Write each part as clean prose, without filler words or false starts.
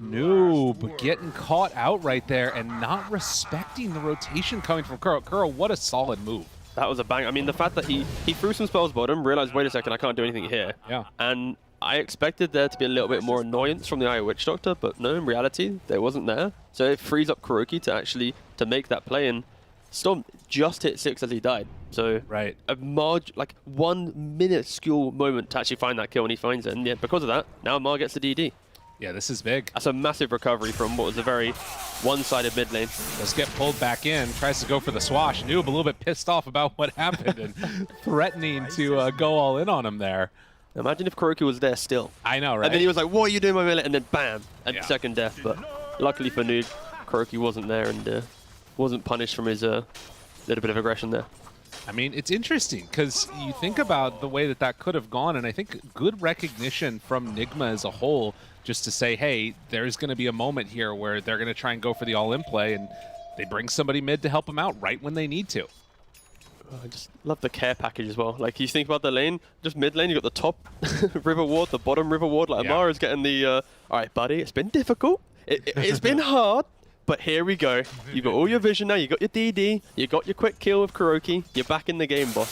Noob getting caught out right there and not respecting the rotation coming from Kuro. Kuro, what a solid move. That was a bang. I mean, the fact that he threw some spells bottom, realized, wait a second, I can't do anything here. Yeah. And I expected there to be a little bit more annoyance from the IO Witch Doctor, but no, in reality, there wasn't there. So it frees up Kuroki to actually make that play, and Storm just hit 6 as he died. So right. a like 1 minuscule moment to actually find that kill, and he finds it. And yeah, because of that, now Mar gets the DD. Yeah, this is big. That's a massive recovery from what was a very one-sided mid lane. Does get pulled back in, tries to go for the swash. Noob a little bit pissed off about what happened and threatening to go all in on him there. Imagine if Kuroki was there still. I know, right? And then he was like, what are you doing, my minute? And then bam, and yeah. second death. But luckily for Noob, Kuroki wasn't there and wasn't punished from his little bit of aggression there. I mean, it's interesting because you think about the way that that could have gone, and I think good recognition from NIGMA as a whole just to say, hey, there's going to be a moment here where they're going to try and go for the all-in play, and they bring somebody mid to help them out right when they need to. I just love the care package as well. Like, you think about the lane, just mid lane, you got the top river ward, the bottom river ward. Like, yeah. Amara's getting the, all right, buddy, it's been difficult. It's been hard, but here we go. You got all your vision now, you got your DD, you got your quick kill with Kuroki, you're back in the game, boss.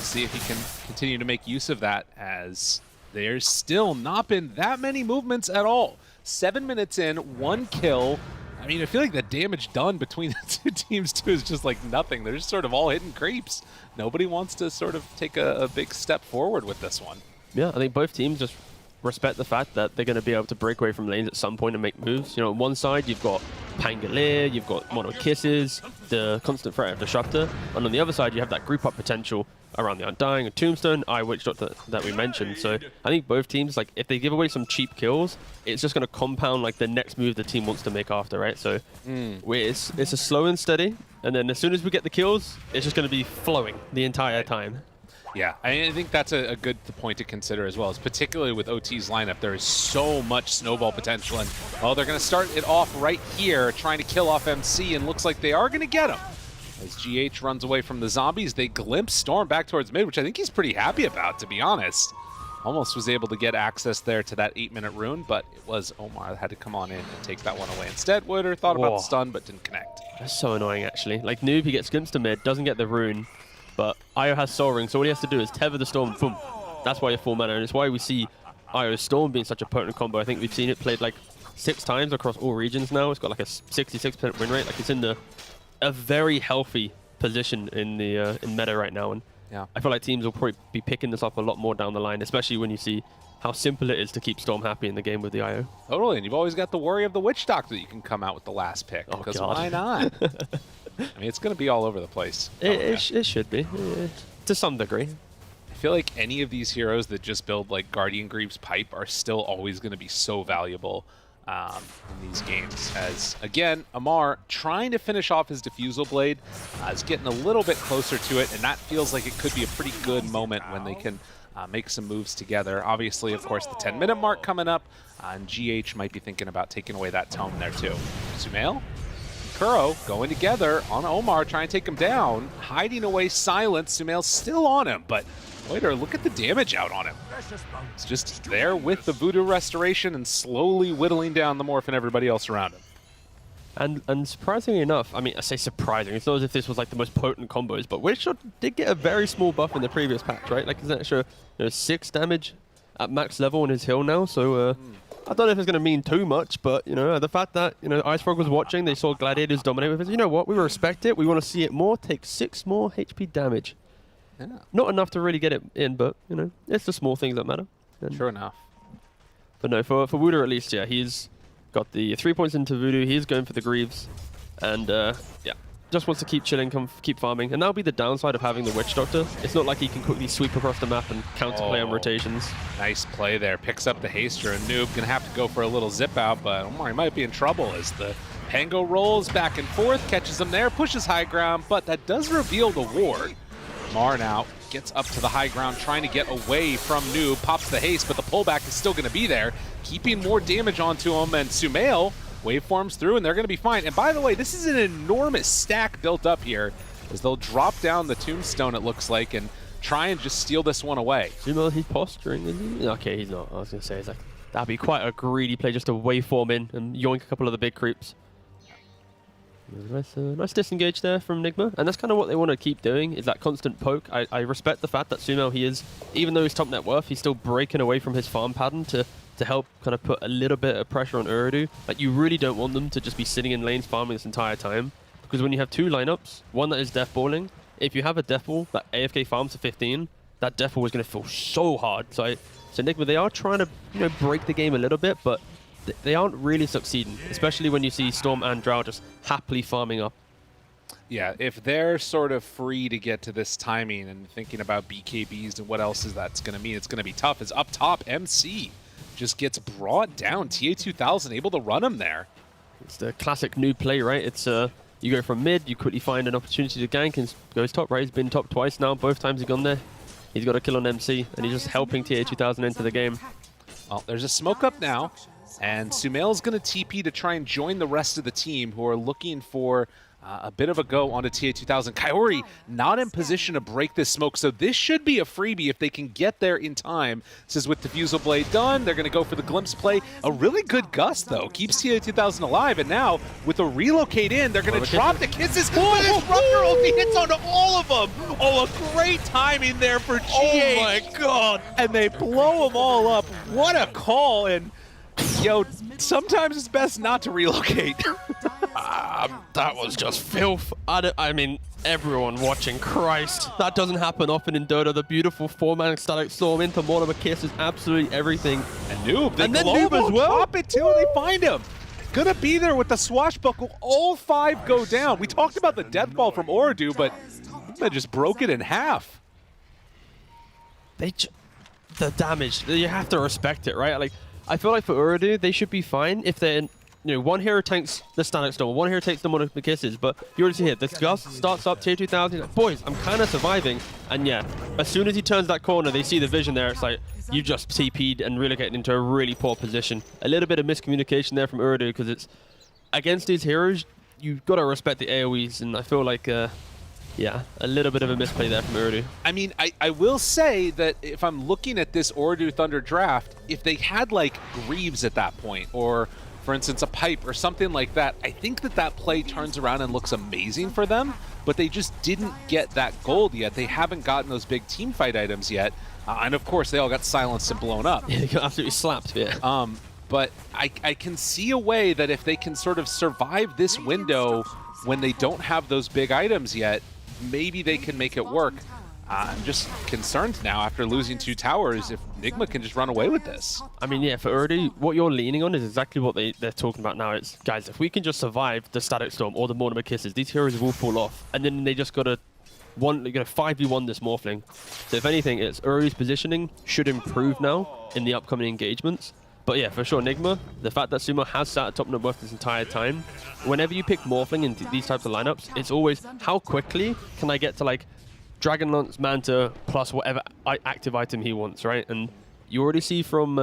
See if he can continue to make use of that, as there's still not been that many movements at all. 7 minutes in, 1 kill. I mean, I feel like the damage done between the two teams, too, is just like nothing. They're just sort of all hitting creeps. Nobody wants to sort of take a big step forward with this one. Yeah, I think both teams just respect the fact that they're going to be able to break away from lanes at some point and make moves. You know, on one side, you've got Pangolier, you've got Mono Kisses, the constant threat of Disruptor, and on the other side, you have that group up potential around the Undying and Tombstone, Witch Doctor that we mentioned. So I think both teams, like, if they give away some cheap kills, it's just going to compound like the next move the team wants to make after, right? So it's a slow and steady, and then as soon as we get the kills, it's just going to be flowing the entire time. Yeah, I think that's a good point to consider as well, is particularly with OT's lineup, there is so much snowball potential, and well, they're going to start it off right here, trying to kill off MC, and looks like they are going to get him. As GH runs away from the zombies, they glimpse Storm back towards mid, which I think he's pretty happy about, to be honest. Almost was able to get access there to that 8-minute rune, but it was Omar that had to come on in and take that one away instead. Wooder thought about the stun, but didn't connect. That's so annoying, actually. Like, Noob, he gets glimpsed to mid, doesn't get the rune, but Io has Soul Ring, so all he has to do is tether the Storm, boom. That's why you're full mana, and it's why we see Io's Storm being such a potent combo. I think we've seen it played like 6 times across all regions now. It's got like a 66% win rate. Like, it's in a very healthy position in the in meta right now, and yeah, I feel like teams will probably be picking this up a lot more down the line, especially when you see how simple it is to keep Storm happy in the game with the IO. Totally, and you've always got the worry of the Witch Doctor that you can come out with the last pick, because why not? I mean, it's going to be all over the place. It should be, to some degree. I feel like any of these heroes that just build like Guardian Greaves Pipe are still always going to be so valuable in these games, as again, Amar trying to finish off his Diffusal Blade is getting a little bit closer to it, and that feels like it could be a pretty good moment when they can make some moves together. Obviously, of course, the 10-minute mark coming up, and GH might be thinking about taking away that tome there too. SumaiL, Kuro going together on Omar, trying to take him down, hiding away Silence. SumaiL's still on him, but Wooder, look at the damage out on him. It's just there with the Voodoo Restoration and slowly whittling down the Morph and everybody else around him. And surprisingly enough, I mean, I say surprising, it's not as if this was like the most potent combos, but Witch Doctor did get a very small buff in the previous patch, right? Like, it's an extra 6 damage at max level on his heal now, so I don't know if it's going to mean too much, but, the fact that, Ice Frog was watching, they saw Gladiators dominate with it, you know what, we respect it, we want to see it more, take 6 more HP damage. Yeah. Not enough to really get it in, but, it's the small things that matter. And True enough. But no, for Wooder at least, yeah, he's got the 3 points into Voodoo, he's going for the Greaves, and, yeah, just wants to keep chilling, keep farming, and that'll be the downside of having the Witch Doctor. It's not like he can quickly sweep across the map and counterplay on rotations. Nice play there, picks up the Haster, and Noob gonna have to go for a little zip out, but Omar might be in trouble as the Pango rolls back and forth, catches him there, pushes high ground, but that does reveal the ward. Mar now gets up to the high ground, trying to get away from Noob, pops the haste, but the pullback is still going to be there, keeping more damage onto him, and SumaiL waveforms through, and they're going to be fine. And by the way, this is an enormous stack built up here, as they'll drop down the Tombstone, it looks like, and try and just steal this one away. SumaiL, he's posturing, isn't he? Okay, he's not. I was going to say, he's like That'd be quite a greedy play just to waveform in and yoink a couple of the big creeps. Nice disengage there from NIGMA, and that's kind of what they want to keep doing, is that constant poke. I respect the fact that SumaiL, he is, even though he's top net worth, he's still breaking away from his farm pattern to help kind of put a little bit of pressure on OOREDOO. Like, you really don't want them to just be sitting in lanes farming this entire time, because when you have two lineups, one that is death balling, if you have a death ball that AFK farms to 15, that death ball is going to feel so hard. So NIGMA, they are trying to, you know, break the game a little bit, but they aren't really succeeding, especially when you see Storm and Drow just happily farming up. Yeah, if they're sort of free to get to this timing and thinking about BKBs and what else is that's going to mean, it's going to be tough. As up top, MC just gets brought down. TA2000 able to run him there. It's the classic noob play, right? It's you go from mid, you quickly find an opportunity to gank and goes top, right? He's been top twice now. Both times he's gone there. He's got a kill on MC, and he's just helping TA2000 into the game. Well, there's a smoke up now. And SumaiL is going to TP to try and join the rest of the team who are looking for a bit of a go onto TA2000. Kaori not in position to break this smoke, so this should be a freebie if they can get there in time. This is with Diffusal Blade done. They're going to go for the Glimpse play. A really good gust, though. Keeps TA2000 alive, and now with a relocate in, they're going to drop the kisses. But this Rupture ulti hits onto all of them. Oh, a great timing there for GH. Oh my god! And they blow them all up. What a call, and yo, sometimes it's best not to relocate. That was just filth. I mean, everyone watching, Christ. That doesn't happen often in Dota. The beautiful 4-man static storm into Mortimer Kiss is absolutely everything. And Noob, and then Noob as well. Top it too, and they find him. Gonna be there with the swashbuckle. All 5 go down. We talked about the death ball from OOREDOO, but they just broke it in half. The damage, you have to respect it, right? Like, I feel like for OOREDOO, they should be fine if they're, you know, one hero tanks the static storm, one hero takes the Mortimer Kisses, but you already see here, the gust starts up TA2000, like, boys, I'm kind of surviving, and yeah, as soon as he turns that corner, they see the vision there, it's like, you just TP'd and relocated into a really poor position. A little bit of miscommunication there from OOREDOO, because it's, against these heroes, you've got to respect the AoEs, and I feel like, yeah, a little bit of a misplay there from OOREDOO. I mean, I will say that if I'm looking at this OOREDOO Thunder draft, if they had like Greaves at that point, or for instance a Pipe or something like that, I think that play turns around and looks amazing for them, but they just didn't get that gold yet. They haven't gotten those big team fight items yet, and of course they all got silenced and blown up. Yeah, they got absolutely slapped, yeah. But I can see a way that if they can sort of survive this window when they don't have those big items yet, maybe they can make it work. I'm just concerned now after losing 2 towers if NIGMA can just run away with this. I mean, yeah, for OOREDOO, what you're leaning on is exactly what they're talking about now. It's, guys, if we can just survive the Static Storm or the Mortimer Kisses, these heroes will fall off. And then they just got to 5v1 this Morphling. So if anything, it's OOREDOO's positioning should improve now in the upcoming engagements. But yeah, for sure, NIGMA, the fact that SumaiL has sat at top net worth this entire time, whenever you pick Morphling in these types of lineups, it's always, how quickly can I get to like Dragon Lance Manta plus whatever active item he wants, right? And you already see from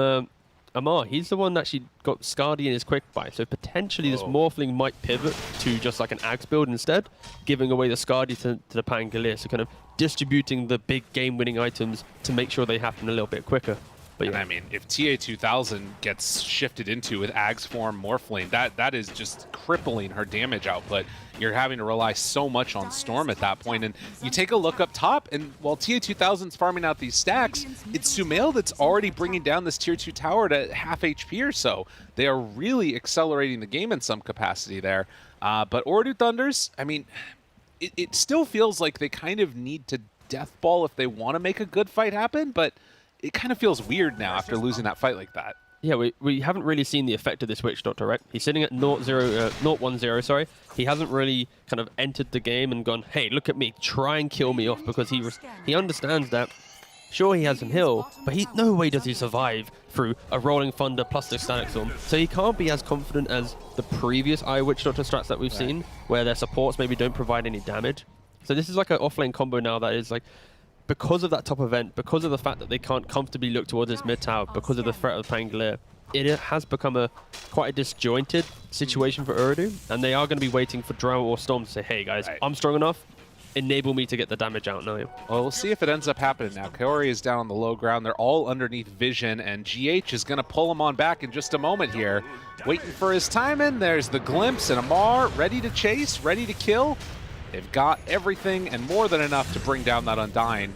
Amar, he's the one that actually got Scardy in his quick buy, so potentially this Morphling might pivot to just like an Axe build instead, giving away the Scardy to the Pangolier, so kind of distributing the big game-winning items to make sure they happen a little bit quicker. But yeah. And I mean, if TA2000 gets shifted into with Ag's form Morphling, that is just crippling her damage output. You're having to rely so much on Storm at that point. And you take a look up top, and while TA2000's farming out these stacks, it's SumaiL that's already bringing down this tier 2 tower to half HP or so. They are really accelerating the game in some capacity there. But OOREDOO Thunders, I mean, it still feels like they kind of need to death ball if they want to make a good fight happen, but it kind of feels weird now after losing that fight like that. Yeah, we haven't really seen the effect of this Witch Doctor, right? He's sitting at 0-1-0, sorry. He hasn't really kind of entered the game and gone, hey, look at me, try and kill me off, because he understands that, sure, he has some heal, but no way does he survive through a Rolling Thunder plus the Static Storm. So he can't be as confident as the previous Witch Doctor strats that we've seen, where their supports maybe don't provide any damage. So this is like an offlane combo now that is like, because of that top event, because of the fact that they can't comfortably look towards this mid tower, because of the threat of Pangolier, it has become quite a disjointed situation for OOREDOO, and they are going to be waiting for Drow or Storm to say, hey guys, I'm strong enough, enable me to get the damage out now. Well, we'll see if it ends up happening now. Kaori is down on the low ground. They're all underneath vision, and GH is going to pull him on back in just a moment here. Waiting for his timing. There's the glimpse, and Amar ready to chase, ready to kill. They've got everything and more than enough to bring down that Undying.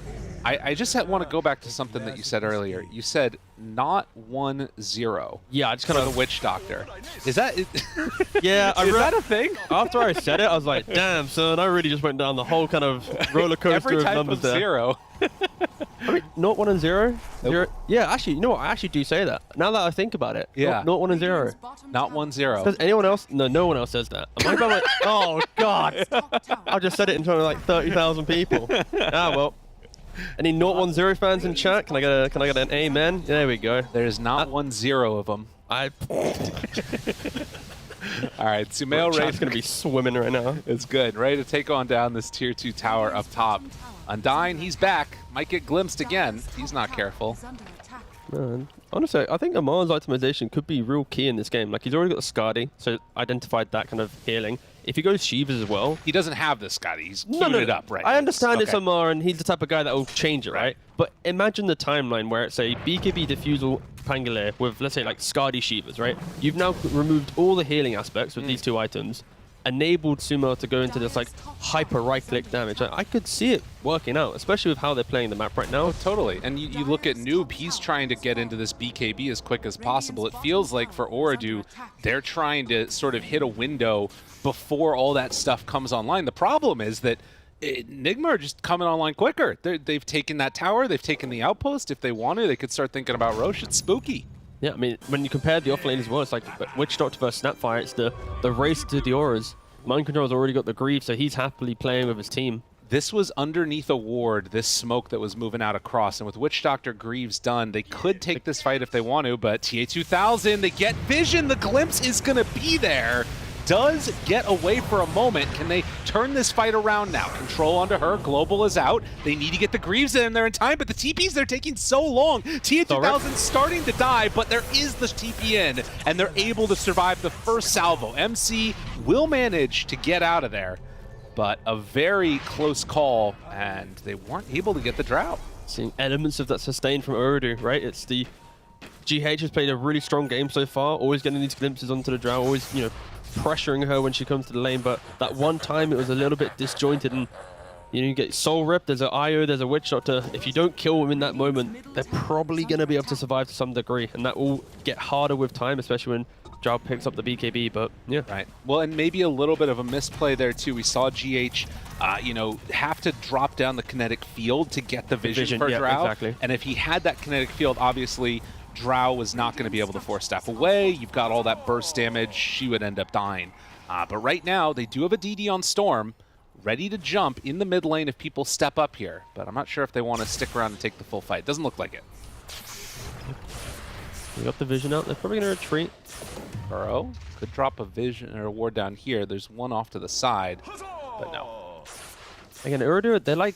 I just want to go back to something that you said earlier. You said not 1-0. Yeah, I just kind of the Witch Doctor. Is that? Yeah, is that a thing? After I said it, I was like, "Damn, son! I really just went down the whole kind of roller coaster Every of type numbers of there." zero. I mean, not 1 and 0. Zero. Yeah, actually, you know what? I actually do say that. Now that I think about it. Yeah. Not 1 and 0. Not 1-0. Does anyone else? No, no one else says that. Am I like, oh God! I just said it in front of like 30,000 people. Ah well. Any 0-1-0 fans in chat? Can I get an amen? There we go. There's not 1-0 of them. I. All right, SumaiL Chat's gonna be swimming right now. It's good. Ready to take on down this tier 2 tower up top. Undying, he's back. Might get glimpsed again if he's not careful. Man, honestly, I think Amar's itemization could be real key in this game. Like, he's already got the Skadi, so identified that kind of healing. If he goes Shivas as well... He doesn't have the Skadi. He's queued it up, right? I understand it's okay. Amar, and he's the type of guy that will change it, right? But imagine the timeline where it's a BKB Diffusal Pangolier with, let's say, like, Skadi Shivas, right? You've now removed all the healing aspects with these 2 items, enabled SumaiL to go into this like hyper right-click damage. I could see it working out, especially with how they're playing the map right now. Oh, totally. And you look at Noob, he's trying to get into this BKB as quick as possible. It feels like for OOREDOO, they're trying to sort of hit a window before all that stuff comes online. The problem is that NIGMA are just coming online quicker. They've taken that tower, they've taken the outpost. If they wanted, they could start thinking about Roche. It's spooky. Yeah, I mean, when you compare the offlane as well, it's like Witch Doctor versus Snapfire. It's the race to the auras. Mind Control's already got the Grieve, so he's happily playing with his team. This was underneath a ward, this smoke that was moving out across, and with Witch Doctor Greaves done, they could take this fight if they want to, but TA2000, they get vision, the glimpse is going to be there. Does get away for a moment. Can they turn this fight around now? Control onto her, Global is out. They need to get the Greaves in there in time, but the TPs, they're taking so long. TA2000 starting to die, but there is the TP in, and they're able to survive the first salvo. MC will manage to get out of there, but a very close call, and they weren't able to get the drought. Seeing elements of that sustain from OOREDOO, right? It's the GH has played a really strong game so far, always getting these glimpses onto the drought, always, you know, pressuring her when she comes to the lane, but that one time it was a little bit disjointed, and you know, you get Soul Rip, there's an IO, there's a Witch Doctor. If you don't kill them in that moment, they're probably going to be able to survive to some degree, and that will get harder with time, especially when Drow picks up the BKB, but yeah. Right. Well, and maybe a little bit of a misplay there too. We saw GH, you know, have to drop down the kinetic field to get the vision for yeah, Drow. Exactly. And if he had that kinetic field, obviously Drow was not going to be able to force staff away. You've got all that burst damage. She would end up dying. But right now, they do have a DD on Storm, ready to jump in the mid lane if people step up here. But I'm not sure if they want to stick around and take the full fight. Doesn't look like it. We got the vision out. They're probably going to retreat. Burrow could drop a vision or a ward down here. There's one off to the side, but no. Again, OOREDOO, they're like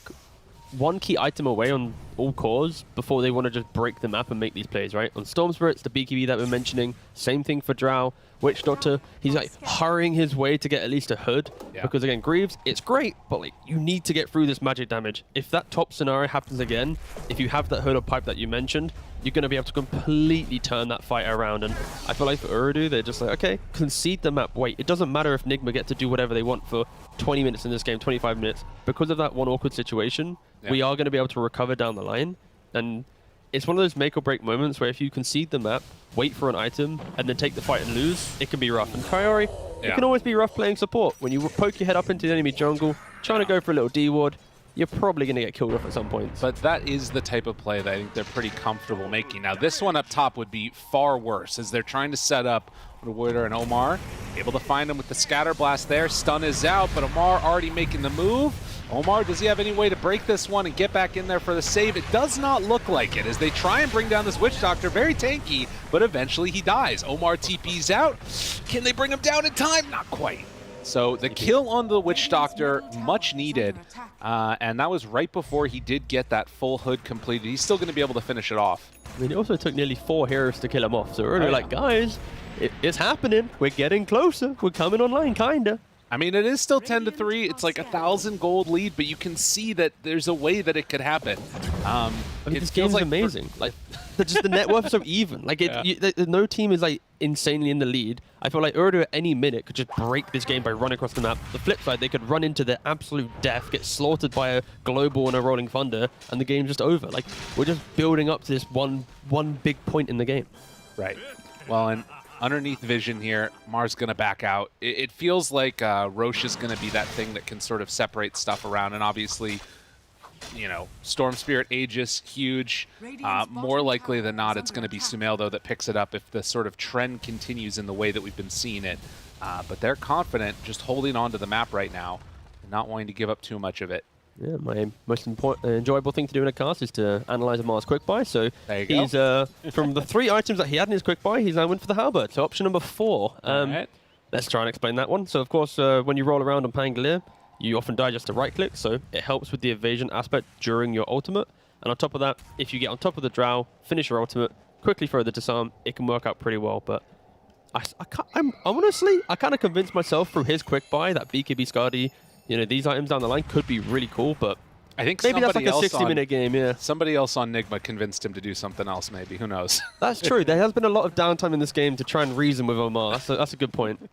one key item away on all cores before they want to just break the map and make these plays, right? On Storm Spirits, the BKB that we're mentioning, same thing for Drow. Witch Doctor, he's like hurrying his way to get at least a hood. Yeah. Because again, Greaves, it's great, but like you need to get through this magic damage. If that top scenario happens again, if you have that hood or pipe that you mentioned, you're going to be able to completely turn that fight around. And I feel like for OOREDOO, they're just like, okay, concede the map. Wait, it doesn't matter if NIGMA get to do whatever they want for 20 minutes in this game, 25 minutes. Because of that one awkward situation, we are going to be able to recover down the line. And it's one of those make or break moments where if you concede the map, wait for an item, and then take the fight and lose, it can be rough. And Kaori, it can always be rough playing support. When you poke your head up into the enemy jungle, trying to go for a little D-ward, you're probably going to get killed off at some point. But that is the type of play that I think they're pretty comfortable making. Now, this one up top would be far worse, as they're trying to set up Woider and Omar. Able to find him with the Scatter Blast there. Stun is out, but Omar already making the move. Omar, does he have any way to break this one and get back in there for the save? It does not look like it, as they try and bring down this Witch Doctor. Very tanky, but eventually he dies. Omar TP's out. Can they bring him down in time? Not quite. So the kill on the Witch Doctor, much needed, and that was right before he did get that full hood completed. He's still going to be able to finish it off. I mean, it also took nearly 4 heroes to kill him off, so we're like, guys, it's happening. We're getting closer. We're coming online, kinda. I mean, it is still 10-3. It's like 1,000 gold lead, but you can see that there's a way that it could happen. I mean, this game's like amazing. Like, just the net worth is so even. Like, no team is like insanely in the lead. I feel like OOREDOO at any minute could just break this game by running across the map. The flip side, they could run into their absolute death, get slaughtered by a global and a rolling thunder, and the game's just over. Like, we're just building up to this one big point in the game. Right. Well, and underneath vision here, Mar's going to back out. It feels like Roche is going to be that thing that can sort of separate stuff around, and obviously, you know, Storm Spirit, Aegis, huge. More likely than not, it's going to be SumaiL, though, that picks it up if the sort of trend continues in the way that we've been seeing it. But they're confident, just holding on to the map right now, and not wanting to give up too much of it. Yeah, my most enjoyable thing to do in a cast is to analyze a Mars quick buy. So he's from the 3 items that he had in his quick buy, he's now went for the halberd. So option number 4. Right. Let's try and explain that one. So of course, when you roll around on Pangolier, you often die just to right click. So it helps with the evasion aspect during your ultimate. And on top of that, if you get on top of the drow, finish your ultimate, quickly throw the disarm, it can work out pretty well. But I'm honestly, I kind of convinced myself through his quick buy that BKB Skadi, you know, these items down the line could be really cool, but I think maybe that's like a 60-minute game. game, yeah. Somebody else on NIGMA convinced him to do something else, maybe. Who knows? That's true. There has been a lot of downtime in this game to try and reason with Omar. That's a good point.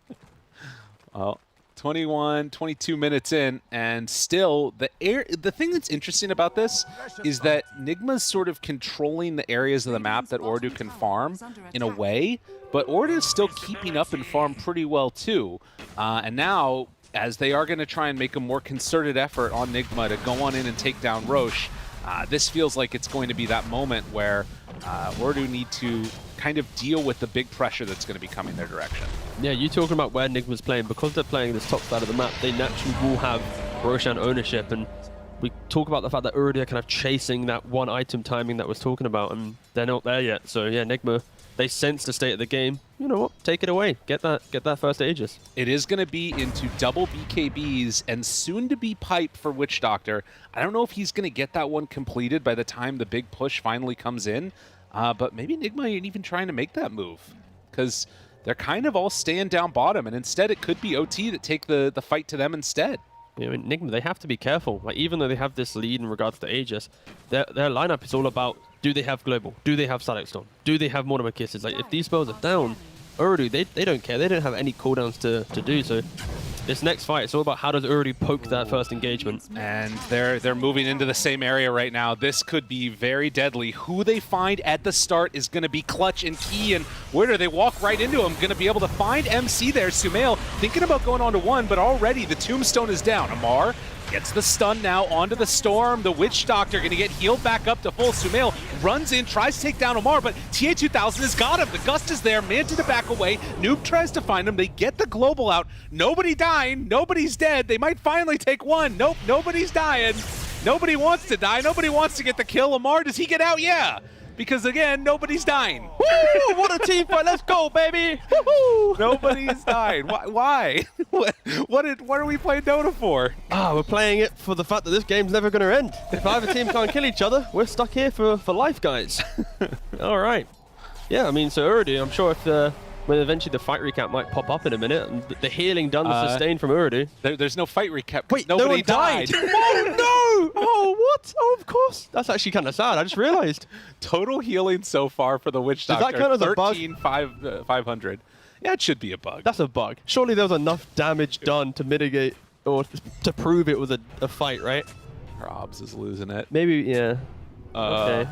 Well, 21, 22 minutes in, and still, the thing that's interesting about this is that NIGMA's sort of controlling the areas of the map that OOREDOO can farm in a way, but OOREDOO is still keeping up and farm pretty well, too. And now, as they are going to try and make a more concerted effort on NIGMA to go on in and take down Roche, this feels like it's going to be that moment where OOREDOO need to kind of deal with the big pressure that's going to be coming their direction. Yeah, you talking about where NIGMA's playing, because they're playing this top side of the map, they naturally will have Roshan ownership, and we talk about the fact that OOREDOO are kind of chasing that one item timing that was talking about, and they're not there yet. So yeah, NIGMA, they sense the state of the game. You know what? Take it away. Get that first Aegis. It is going to be into double BKBs and soon to be pipe for Witch Doctor. I don't know if he's going to get that one completed by the time the big push finally comes in, but maybe NIGMA ain't even trying to make that move because they're kind of all staying down bottom, and instead it could be OT that take the fight to them instead. You know, NIGMA, they have to be careful. Like, even though they have this lead in regards to Aegis, their lineup is all about, do they have Global? Do they have Static Storm? Do they have Mortimer Kisses? Like, if these spells are down, OOREDOO, they don't care. They don't have any cooldowns to do. So this next fight, it's all about how does OOREDOO poke that first engagement. And they're moving into the same area right now. This could be very deadly. Who they find at the start is going to be clutch and key. And where do they walk right into him? Going to be able to find MC there. SumaiL thinking about going on to 1, but already the tombstone is down. Amar gets the stun now onto the Storm. The Witch Doctor going to get healed back up to full. SumaiL runs in, tries to take down Omar, but TA2000 has got him. The Gust is there, Manta to back away. Noob tries to find him. They get the global out. Nobody dying. Nobody's dead. They might finally take 1. Nope, nobody's dying. Nobody wants to die. Nobody wants to get the kill. Omar, does he get out? Yeah. Because again, nobody's dying. Woo! What a team fight! Let's go, baby! Woohoo! Nobody's dying. Why? What are we playing Dota for? We're playing it for the fact that this game's never going to end. If either team can't kill each other, we're stuck here for life, guys. All right. Yeah, I mean, so OOREDOO, I'm sure if when eventually the fight recap might pop up in a minute, and the healing done, the sustain from OOREDOO. There's no fight recap. Wait, nobody no one died. Oh no! Oh what? Oh, of course. That's actually kind of sad. I just realized. Total healing so far for the Witch Doctor. Does that count as a bug? 500. Yeah, it should be a bug. That's a bug. Surely there was enough damage done to mitigate or to prove it was a fight, right? Robs is losing it. Maybe, yeah. Okay.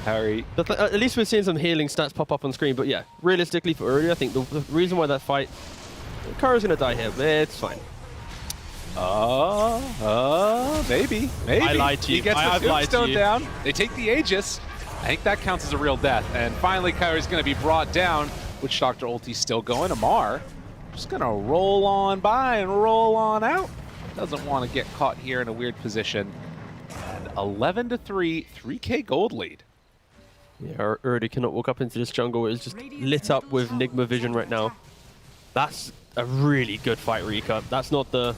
Harry. At least we're seeing some healing stats pop up on screen, but yeah, realistically for OOREDOO, I think the reason why that fight, Kara's gonna die here, but it's fine. Maybe. I lied to you. He gets the tombstone down. They take the Aegis. I think that counts as a real death. And finally, Kara's gonna be brought down. Witch Doctor ulti's still going. Amar just gonna roll on by and roll on out. Doesn't want to get caught here in a weird position. And 11-3, 3K gold lead. Yeah, OOREDOO cannot walk up into this jungle. It's just lit up with NIGMA vision right now. That's a really good fight recap. That's not the...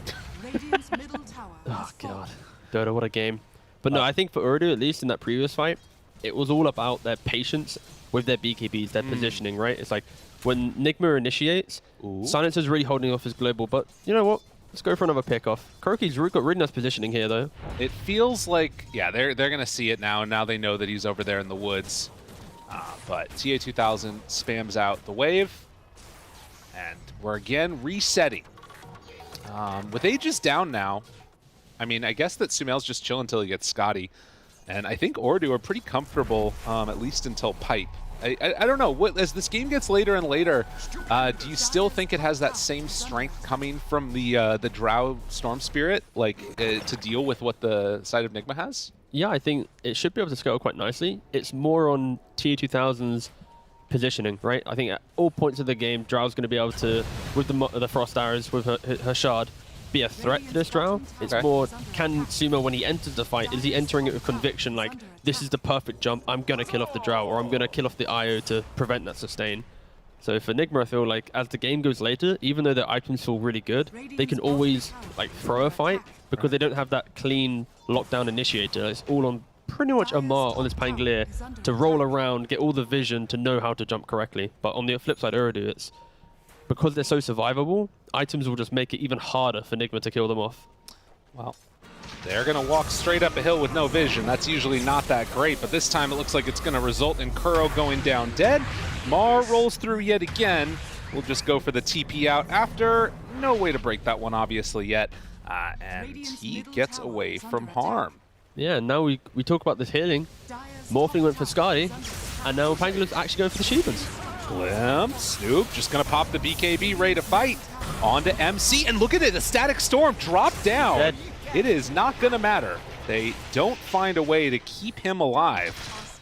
Oh, God. Dota, what a game. But no, I think for OOREDOO, at least in that previous fight, it was all about their patience with their BKBs, their positioning, right? It's like, when NIGMA initiates, Silencer's really holding off his global, but you know what? Let's go for another pickoff. Kuroky's got really nice positioning here, though. It feels like, yeah, they're going to see it now, and now they know that he's over there in the woods. But TA2000 spams out the wave, and we're again resetting. With Aegis down now, I mean, I guess that SumaiL's just chill until he gets Scotty. And I think OOREDOO are pretty comfortable, at least until Pipe. I don't know, as this game gets later and later, do you still think it has that same strength coming from the Drow Storm Spirit, like to deal with what the side of NIGMA has? Yeah, I think it should be able to scale quite nicely. It's more on TA2000's positioning, right? I think at all points of the game, Drow's going to be able to, with the Frost Arrows, with her Shard, be a threat to this Drow. It's more, can SumaiL, when he enters the fight, is he entering it with conviction, like, this is the perfect jump, I'm going to kill off the Drow, or I'm going to kill off the IO to prevent that sustain. So for NIGMA, I feel like as the game goes later, even though their items feel really good, they can always like throw a fight because they don't have that clean lockdown initiator. It's all on pretty much Amar on this Pangolier to roll around, get all the vision to know how to jump correctly. But on the flip side, OOREDOO, it's because they're so survivable, items will just make it even harder for NIGMA to kill them off. Well, they're going to walk straight up a hill with no vision. That's usually not that great, but this time it looks like it's going to result in Kuro going down dead. Mar rolls through yet again. We'll just go for the TP out after. No way to break that one, obviously, yet. And he gets away from harm. Yeah, now we talk about this healing. Morphling went for Scotty, and now Pangolier's actually going for the Sheevens. Glimpse, Snoop just gonna pop the BKB, ready to fight. On to MC, and look at it, a Static Storm dropped down. Dead. It is not gonna matter. They don't find a way to keep him alive.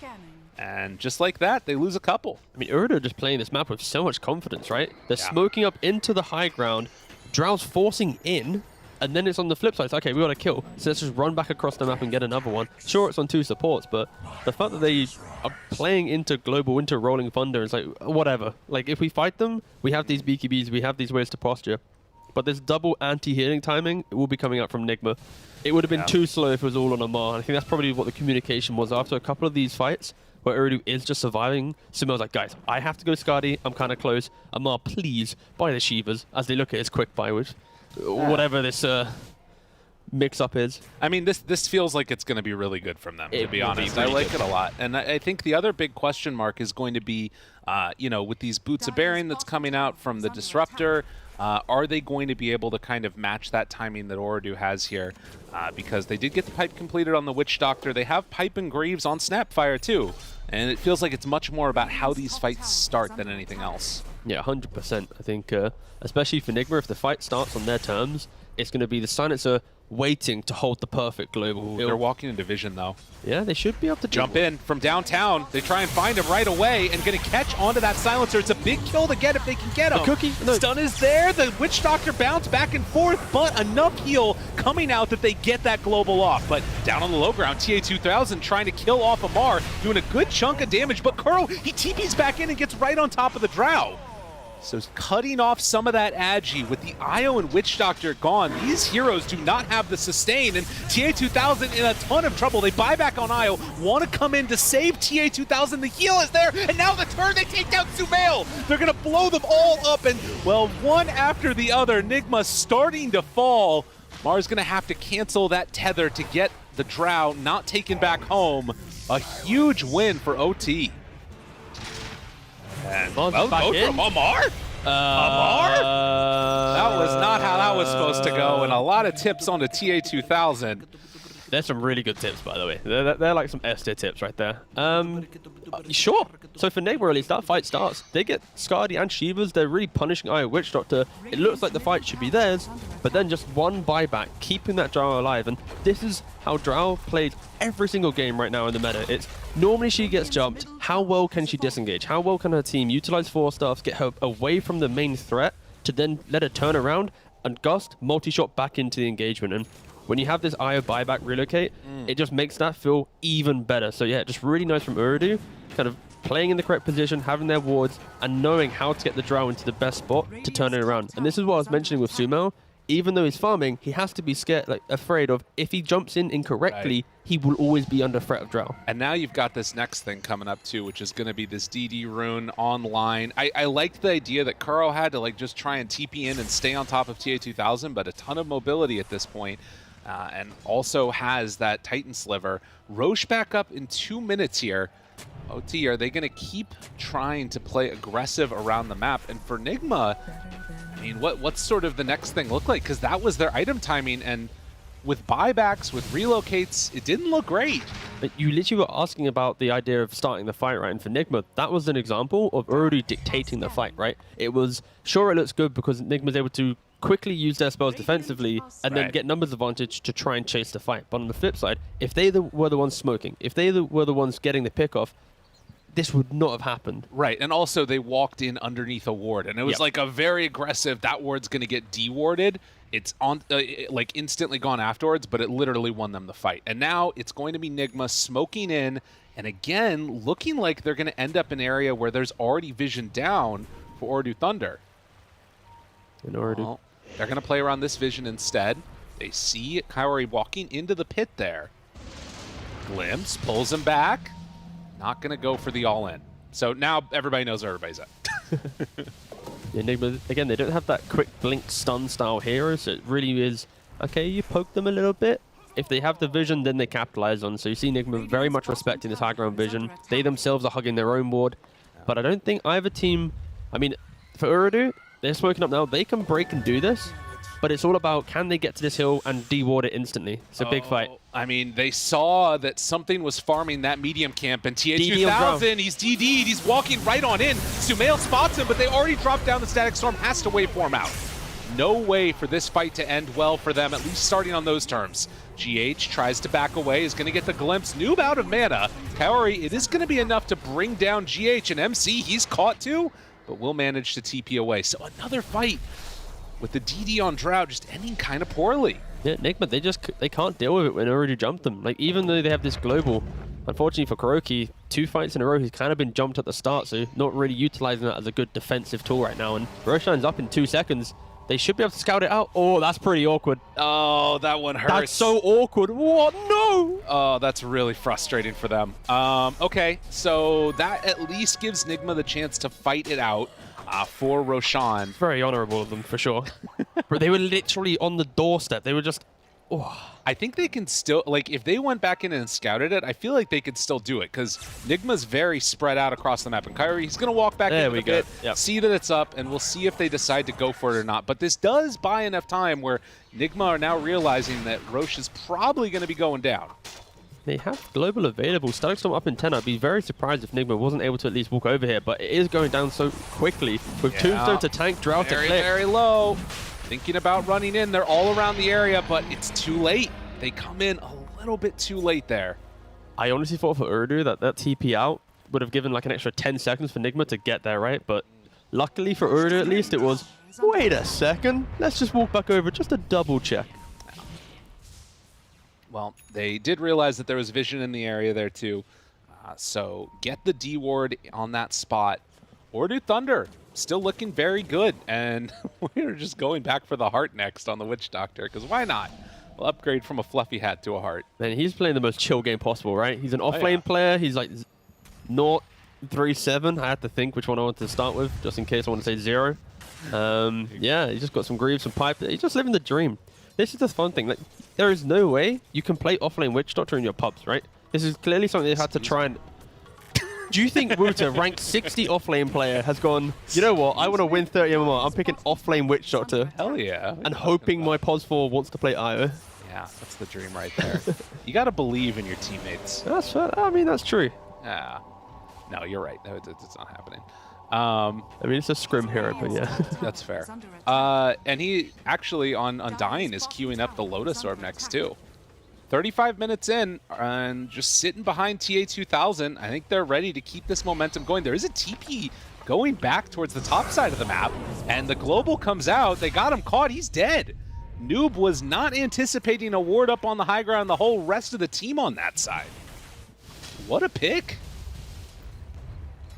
And just like that, they lose a couple. I mean, OOREDOO are just playing this map with so much confidence, right? They're smoking up into the high ground, Drow's forcing in, and then it's on the flip side. It's okay, we got to kill. So let's just run back across the map and get another one. Sure, it's on 2 supports, but the fact that they are playing into global, into Rolling Thunder, is like, whatever. Like, if we fight them, we have these BKBs, we have these ways to posture. But this double anti-healing timing, it will be coming out from NIGMA. It would have been too slow if it was all on Amar. I think that's probably what the communication was after a couple of these fights, where OOREDOO is just surviving. SumaiL's like, guys, I have to go Scotty, I'm kind of close. Amar, please, buy the Sheevas, as they look at his quick buy, which whatever this mix-up is. I mean, this feels like it's going to be really good from them, to be honest. I like it a lot. And I think the other big question mark is going to be, you know, with these Boots of Bearing that's coming out from the Disruptor, are they going to be able to kind of match that timing that OOREDOO has here? Because they did get the pipe completed on the Witch Doctor. They have Pipe and Greaves on Snapfire too. And it feels like it's much more about how these fights start than anything else. Yeah, 100%. I think, especially for NIGMA, if the fight starts on their terms, it's going to be the Silencer waiting to hold the perfect global. They're walking into vision, though. Yeah, they should be able to jump in from downtown. They try and find him right away and going to catch onto that Silencer. It's a big kill to get if they can get him. A cookie. No. Stun is there. The Witch Doctor bounce back and forth, but enough heal coming out that they get that global off. But down on the low ground, TA2000 trying to kill off Amar, doing a good chunk of damage, but Kuro, he TPs back in and gets right on top of the Drow. So cutting off some of that agi with the IO and Witch Doctor gone. These heroes do not have the sustain, and TA2000 in a ton of trouble. They buy back on IO, want to come in to save TA2000. The heal is there, and now the turn, they take down SumaiL. They're going to blow them all up, and well, one after the other, NIGMA starting to fall. Mar's going to have to cancel that tether to get the Drow not taken back home. A huge win for OT. And well, go from Amar? Amar? That was not how that was supposed to go, and a lot of tips on the TA2000. There's some really good tips, by the way. They're like some S-tier tips right there. Sure. So for NIGMA, at least, that fight starts. They get Skadi and Sheevas. They're really punishing IO Witch Doctor. It looks like the fight should be theirs, but then just one buyback, keeping that Drow alive. And this is how Drow plays every single game right now in the meta. It's normally she gets jumped. How well can she disengage? How well can her team utilize 4-staffs, get her away from the main threat, to then let her turn around and gust multi-shot back into the engagement? And when you have this IO buyback relocate, it just makes that feel even better. So yeah, just really nice from OOREDOO, kind of playing in the correct position, having their wards, and knowing how to get the Drow into the best spot to turn it around. And this is what I was mentioning with SumaiL. even though he's farming, he has to be scared, like afraid of if he jumps in incorrectly, he will always be under threat of drow. And now you've got this next thing coming up too, which is going to be this DD rune online. I liked the idea that Kuro had to like just try and TP in and stay on top of TA2000, but a ton of mobility at this point. And also has that Titan Sliver. Roche back up in 2 minutes here. OT, are they going to keep trying to play aggressive around the map? And for NIGMA, I mean, what's sort of the next thing look like? Because that was their item timing, and with buybacks, with relocates, it didn't look great. But you literally were asking about the idea of starting the fight, right? And for NIGMA, that was an example of already dictating the fight, right? It was, sure, it looks good because NIGMA's able to quickly use their spells defensively and then get numbers advantage to try and chase the fight. But on the flip side, if they were the ones smoking, if they were the ones getting the pick off, this would not have happened. Right, and also they walked in underneath a ward, and it was like a very aggressive, that ward's going to get dewarded. It's on like instantly gone afterwards, but it literally won them the fight. And now it's going to be NIGMA smoking in, and again, looking like they're going to end up in an area where there's already vision down for OOREDOO Thunder. Well, they're going to play around this vision instead. They see Kaori walking into the pit there. Glimpse, pulls him back. Not going to go for the all-in. So now everybody knows where everybody's at. Yeah, NIGMA, again, they don't have that quick blink stun style hero, so it really is, okay, you poke them a little bit. If they have the vision, then they capitalize on. So you see NIGMA very much respecting this high ground vision. They themselves are hugging their own ward. But I don't think either team, I mean, for OOREDOO, they're smoking up now. They can break and do this, but it's all about can they get to this hill and de-ward it instantly. It's a big fight. I mean, they saw that something was farming that medium camp, and TA2000, he's DD'd, he's walking right on in. SumaiL spots him, but they already dropped down. The Static Storm has to wait for him out. No way for this fight to end well for them, at least starting on those terms. GH tries to back away, is going to get the glimpse. Noob out of mana. Kaori, it is going to be enough to bring down GH, and MC, he's caught too, but will manage to TP away. So another fight with the DD on Drow just ending kind of poorly. Yeah, NIGMA, they can't deal with it when OOREDOO jumped them. Like, even though they have this global, unfortunately for Kuroki, 2 fights in a row, he's kind of been jumped at the start, so not really utilizing that as a good defensive tool right now. And Roshan's up in 2 seconds. They should be able to scout it out. Oh, that's pretty awkward. Oh, that one hurts. That's so awkward. What? No! Oh, that's really frustrating for them. Okay, so that at least gives NIGMA the chance to fight it out for Roshan. Very honorable of them, for sure. But they were literally on the doorstep. They were just... Oh. I think they can still, like, if they went back in and scouted it, I feel like they could still do it, because NIGMA's very spread out across the map. And Kairi, he's going to walk back in a bit, see that it's up, and we'll see if they decide to go for it or not. But this does buy enough time where NIGMA are now realizing that Roche is probably going to be going down. They have global available. Static Storm up in 10. I'd be very surprised if NIGMA wasn't able to at least walk over here, but it is going down so quickly. With Tombstone to tank, Drought to click. Very low. Thinking about running in. They're all around the area, but it's too late. They come in a little bit too late there. I honestly thought for OOREDOO that TP out would have given like an extra 10 seconds for NIGMA to get there, right? But luckily for OOREDOO at least, it was, wait a second, let's just walk back over just to double check. Well, they did realize that there was vision in the area there too. So get the D ward on that spot. OOREDOO Thunder still looking very good. And we're just going back for the heart next on the Witch Doctor, because why not? We'll upgrade from a fluffy hat to a heart. Man, he's playing the most chill game possible, right? He's an off-lane player. He's like 0-3-7. I had to think which one I wanted to start with, just in case I want to say 0. Yeah, he's just got some greaves, some pipe. He's just living the dream. This is the fun thing. Like, there is no way you can play off-lane Witch Doctor in your pubs, right? This is clearly something they had to try and... Do you think Wooter, ranked 60 off-lane player, has gone, you know what, I want to win 30 MMR, I'm picking off-lane Witch Doctor. Hell yeah. And hoping my POS4 wants to play IO. Yeah, that's the dream right there. You got to believe in your teammates. That's fair. I mean, that's true. Yeah. No, you're right. No, it's not happening. I mean, it's a scrim hero, but yeah. That's fair. And he actually, on Dying, is queuing up the Lotus Orb next, too. 35 minutes in, and just sitting behind TA2000. I think they're ready to keep this momentum going. There is a TP going back towards the top side of the map, and the global comes out. They got him caught. He's dead. Noob was not anticipating a ward up on the high ground. The whole rest of the team on that side. What a pick.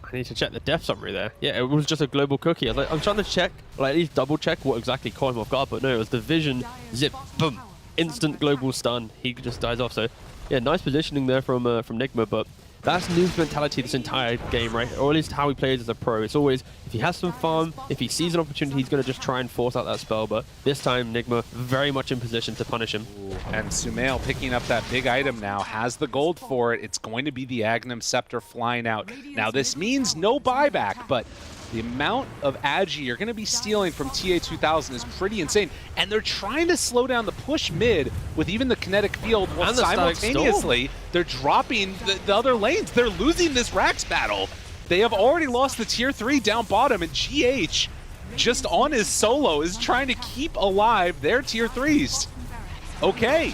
I I need to check the death summary there. Yeah, it was just a global cookie. I was like, I'm trying to check, like at least double check what exactly caught him off guard, but no, it was the vision, zip, boom, instant global stun. He just dies off. So yeah, nice positioning there from NIGMA, but that's Noob's mentality this entire game, right? Or at least how he plays as a pro. It's always, if he has some farm, if he sees an opportunity, he's going to just try and force out that spell. But this time, NIGMA very much in position to punish him. Ooh, and SumaiL picking up that big item now, has the gold for it. It's going to be the Agnum Scepter flying out. Now, this means no buyback, but the amount of agi you're going to be stealing from TA2000 is pretty insane. And they're trying to slow down the push mid with even the kinetic field, while simultaneously they're dropping the other lanes. They're losing this Rax battle. They have already lost the tier 3 down bottom, and GH, just on his solo, is trying to keep alive their tier 3s. Okay,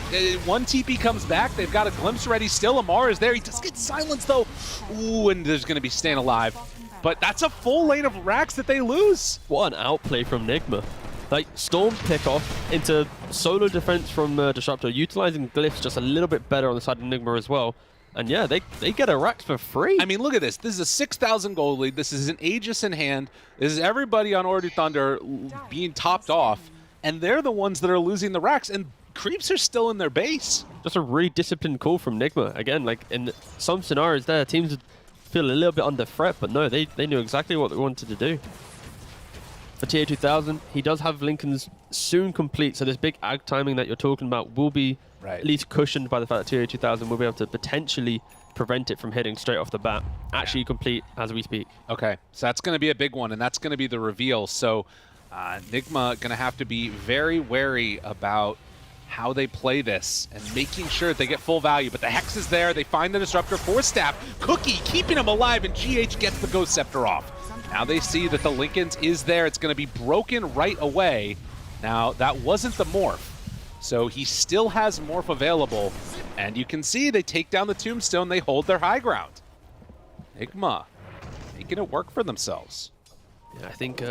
one TP comes back. They've got a glimpse ready still. Amar is there. He does get silenced, though. Ooh, and there's going to be staying alive. But that's a full lane of Rax that they lose. What an outplay from NIGMA. Like, Storm pick off into solo defense from Disruptor, utilizing glyphs just a little bit better on the side of NIGMA as well. And yeah, they get a Rax for free. I mean, look at this. This is a 6,000 gold lead. This is an Aegis in hand. This is everybody on OOREDOO Thunder being topped off. And they're the ones that are losing the Rax. And creeps are still in their base. Just a really disciplined call from NIGMA. Again, like in some scenarios there, teams feel a little bit under threat, but no, they knew exactly what they wanted to do. For TA2000, he does have Lincoln's soon complete, so this big ag timing that you're talking about will be at least cushioned by the fact that TA2000 will be able to potentially prevent it from hitting straight off the bat. Actually complete as we speak. Okay, so that's going to be a big one, and that's going to be the reveal. So NIGMA going to have to be very wary about how they play this and making sure that they get full value. But the Hex is there. They find the Disruptor for Staff. Cookie keeping him alive, and GH gets the Ghost Scepter off. Now they see that the Lincoln's is there. It's going to be broken right away. Now, that wasn't the Morph, so he still has Morph available. And you can see they take down the Tombstone. They hold their high ground. NIGMA making it work for themselves. Yeah, I think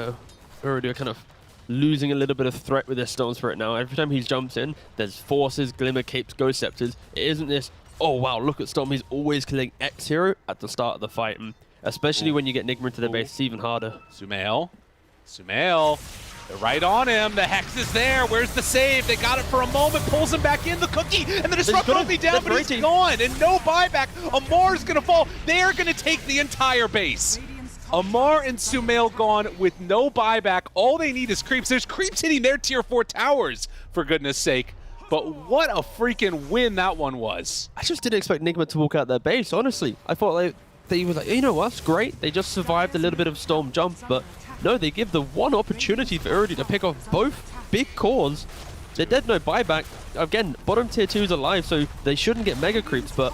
OOREDOO kind of losing a little bit of threat with their Stone Spirit now. Every time he jumps in, there's Forces, Glimmer, Capes, Ghost Scepters. It isn't this, oh wow, look at Storm, he's always killing X hero at the start of the fight. And especially when you get NIGMA into the base, it's even harder. SumaiL, they're right on him. The Hex is there. Where's the save? They got it for a moment, pulls him back in. The Cookie, and the Disruptor will be down, but he's gone, and no buyback. Amar's gonna fall. They are gonna take the entire base. Amar and SumaiL gone with no buyback. All they need is creeps. There's creeps hitting their tier 4 towers, for goodness sake. But what a freaking win that one was. I just didn't expect NIGMA to walk out their base, honestly. I thought they was like, you know what, that's great. They just survived a little bit of Storm jump, but no, they give the one opportunity for OOREDOO to pick off both big cores. They're dead, no buyback. Again, bottom tier 2's alive, so they shouldn't get mega creeps, but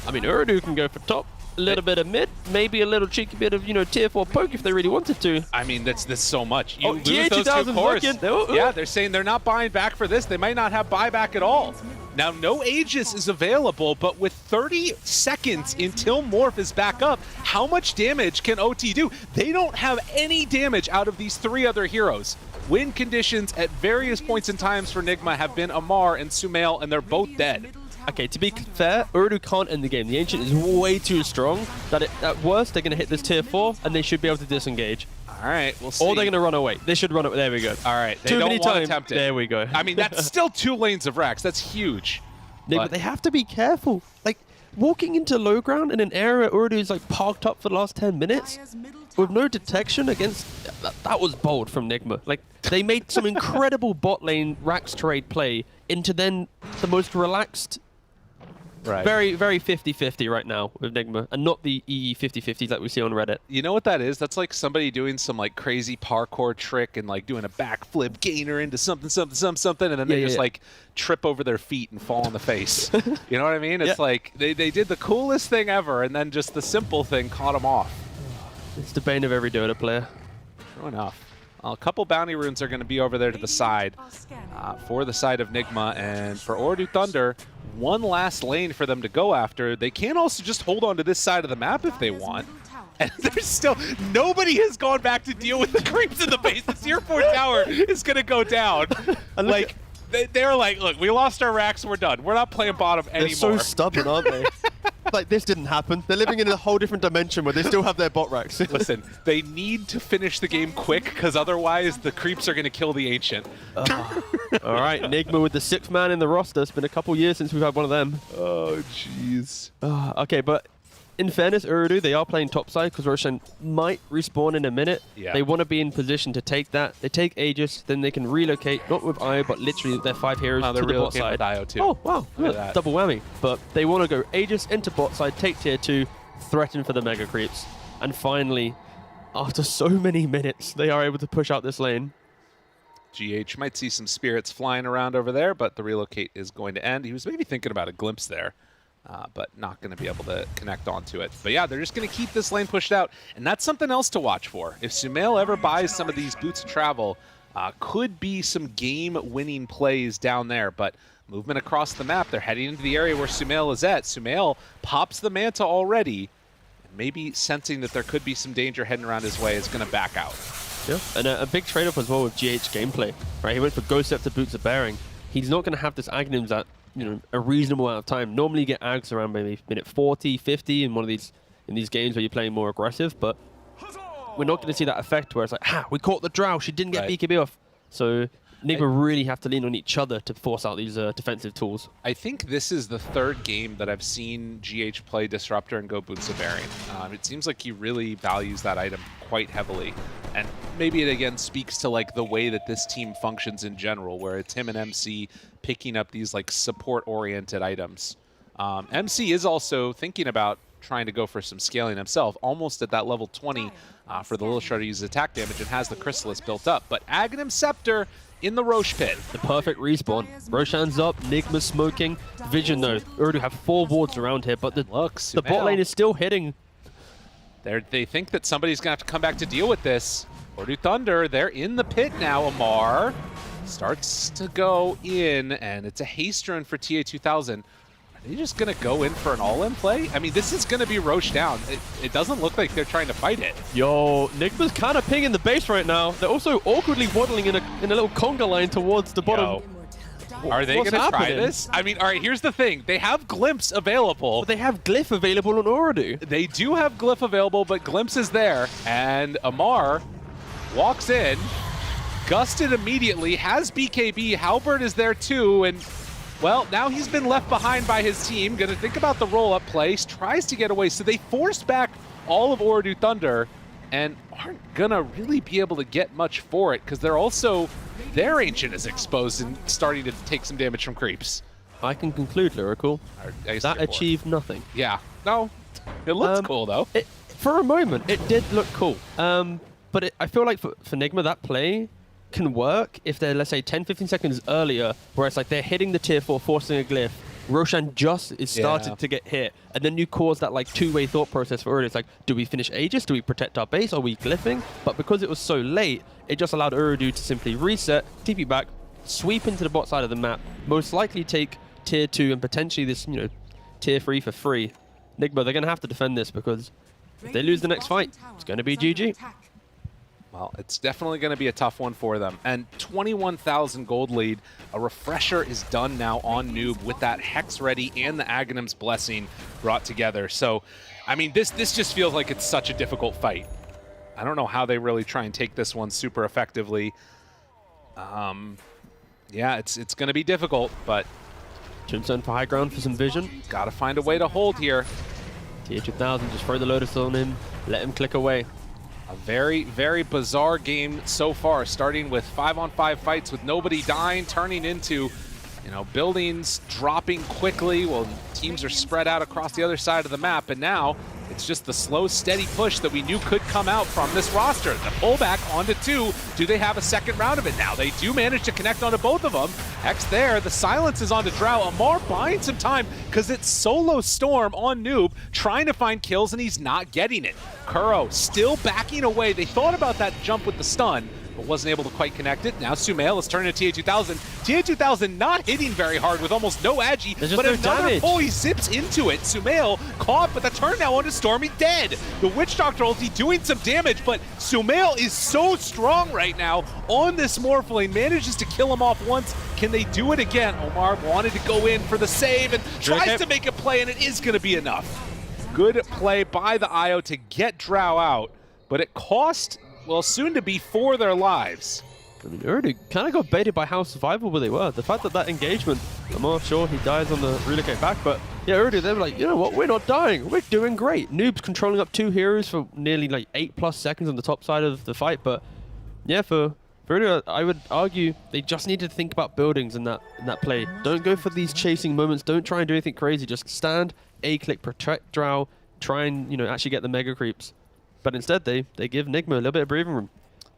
I mean, OOREDOO can go for top. A little bit of mid, maybe a little cheeky bit of, you know, tier 4 poke if they really wanted to. I mean, that's so much. You lose those two cores. Yeah, they're saying they're not buying back for this. They might not have buyback at all. Now, no Aegis is available, but with 30 seconds until Morph is back up, how much damage can OT do? They don't have any damage out of these 3 other heroes. Win conditions at various points in times for NIGMA have been Amar and SumaiL, and they're both dead. Okay, to be fair, OOREDOO can't end the game. The Ancient is way too strong that at worst they're going to hit this tier 4 and they should be able to disengage. All right, we'll see. Or they're going to run away. They should run away. There we go. All right, they too don't many want times. to attempt it. There we go. I mean, that's still 2 lanes of Rax. That's huge. But they have to be careful. Like, walking into low ground in an area OOREDOO is like parked up for the last 10 minutes with no detection against... That was bold from NIGMA. Like, they made some incredible bot lane Rax trade play into then the most relaxed... Right. Very, very 50-50 right now with NIGMA, and not the EE 50-50s that we see on Reddit. You know what that is? That's like somebody doing some like crazy parkour trick and like doing a backflip gainer into something, and then they just like trip over their feet and fall on the face. You know what I mean? It's like they did the coolest thing ever, and then just the simple thing caught them off. It's the bane of every Dota player. True enough. A couple bounty runes are going to be over there to the side for the side of NIGMA, and for OOREDOO Thunder, one last lane for them to go after. They can also just hold on to this side of the map if they want. And there's still, nobody has gone back to deal with the creeps in the base. The tier 4 tower is going to go down. Like, they're like, look, we lost our Rax, we're done. We're not playing bottom anymore. They're so stubborn, aren't they? like this didn't happen. They're living in a whole different dimension where they still have their bot racks. Listen, they need to finish the game quick because otherwise the creeps are going to kill the Ancient. All right, NIGMA with the 6th man in the roster. It's been a couple years since we've had one of them. Oh, jeez. Okay, but in fairness, OOREDOO, they are playing topside because Roshan might respawn in a minute. Yeah. They want to be in position to take that. They take Aegis, then they can relocate, not with IO, but literally their 5 heroes to the bot side. With IO too. Oh, wow. Look at that. Double whammy. But they want to go Aegis into bot side, take tier 2, threaten for the mega creeps. And finally, after so many minutes, they are able to push out this lane. GH might see some spirits flying around over there, but the relocate is going to end. He was maybe thinking about a glimpse there. But not going to be able to connect onto it. But yeah, they're just going to keep this lane pushed out. And that's something else to watch for. If SumaiL ever buys some of these boots of travel, could be some game-winning plays down there. But movement across the map, they're heading into the area where SumaiL is at. SumaiL pops the Manta already. Maybe sensing that there could be some danger heading around his way is going to back out. Yeah, and a big trade-off as well with GH gameplay. Right, he went for Ghost Scepter, Boots of Bearing. He's not going to have this Aghanims that, you know, a reasonable amount of time. Normally you get Aghs around maybe minute 40, 50 in one of these games where you're playing more aggressive, but we're not going to see that effect where it's like, we caught the Drow, she didn't get BKB off. So NIGMA really have to lean on each other to force out these defensive tools. I think this is the 3rd game that I've seen GH play Disruptor and go Boots of Bearing. It seems like he really values that item quite heavily. And maybe it again speaks to like the way that this team functions in general, where it's him and MC picking up these like support-oriented items. MC is also thinking about trying to go for some scaling himself, almost at that level 20 for the Little Shard to use attack damage and has the Chrysalis built up. But Aghanim Scepter in the Roche pit. The perfect respawn. Roshan's up, NIGMA smoking. Vision though, OOREDOO have 4 wards around here, but the bot lane is still hitting. They think that somebody's going to have to come back to deal with this. OOREDOO Thunder, they're in the pit now. Amar starts to go in, and it's a haste run for TA2000. Are they just going to go in for an all-in play? I mean, this is going to be Roche down. It doesn't look like they're trying to fight it. Yo, NIGMA's kind of pinging the base right now. They're also awkwardly waddling in a little conga line towards the bottom. Are they going to try this? I mean, all right, here's the thing. They have Glimpse available. But they have Glyph available on OOREDOO. They do have Glyph available, but Glimpse is there. And Amar walks in, gusted immediately, has BKB. Halberd is there too, and well, now he's been left behind by his team. Gonna think about the roll-up play, tries to get away. So they force back all of OOREDOO Thunder and aren't gonna really be able to get much for it because they're also, their Ancient is exposed and starting to take some damage from creeps. I can conclude, Lyrical, that achieved nothing. Yeah, no, it looks cool though. For a moment, it did look cool. But I feel like for NIGMA, that play can work if they're, let's say, 10, 15 seconds earlier, where it's like they're hitting the tier 4, forcing a glyph. Roshan just is started to get hit, and then you cause that like 2-way thought process for OOREDOO. It's like, do we finish Aegis? Do we protect our base? Are we glyphing? But because it was so late, it just allowed OOREDOO to simply reset, TP back, sweep into the bot side of the map, most likely take tier 2 and potentially this, you know, tier 3 for free. NIGMA, they're going to have to defend this because if they lose the next fight, it's going to be GG. Well, it's definitely going to be a tough one for them. And 21,000 gold lead. A refresher is done now on Noob with that Hex ready and the Aghanim's Blessing brought together. So, I mean, this just feels like it's such a difficult fight. I don't know how they really try and take this one super effectively. Yeah, it's going to be difficult, but Tombstone for high ground for some vision. Got to find a way to hold here. TA2000, just throw the Lotus on him, let him click away. A very, very bizarre game so far, starting with 5-on-5 fights with nobody dying, turning into, you know, buildings dropping quickly while teams are spread out across the other side of the map. And now it's just the slow, steady push that we knew could come out from this roster. The pullback onto 2. Do they have a second round of it now? They do manage to connect onto both of them. Hex there. The silence is onto Drow. Amar buying some time because it's solo Storm on Noob trying to find kills and he's not getting it. Kuro still backing away. They thought about that jump with the stun, but wasn't able to quite connect it. Now SumaiL is turning to TA2000. TA2000 not hitting very hard with almost no agi, but no another damage. pull, he zips into it. SumaiL caught, but the turn now onto Stormy dead. The Witch Doctor ulti doing some damage, but SumaiL is so strong right now on this Morphling, manages to kill him off once. Can they do it again? Omar wanted to go in for the save and tries to make a play, and it is going to be enough. Good play by the IO to get Drow out, but it cost, well, soon to be for their lives. I mean, OOREDOO kind of got baited by how survivable they were. The fact that that engagement, I'm not sure he dies on the relocate back, but yeah, OOREDOO, they were like, you know what, we're not dying, we're doing great. Noob's controlling up 2 heroes for nearly like 8+ seconds on the top side of the fight, but yeah, for OOREDOO, I would argue they just need to think about buildings in that play. Don't go for these chasing moments, don't try and do anything crazy, just stand, A-click, protect Drow, try and, you know, actually get the mega creeps. But instead, they give NIGMA a little bit of breathing room.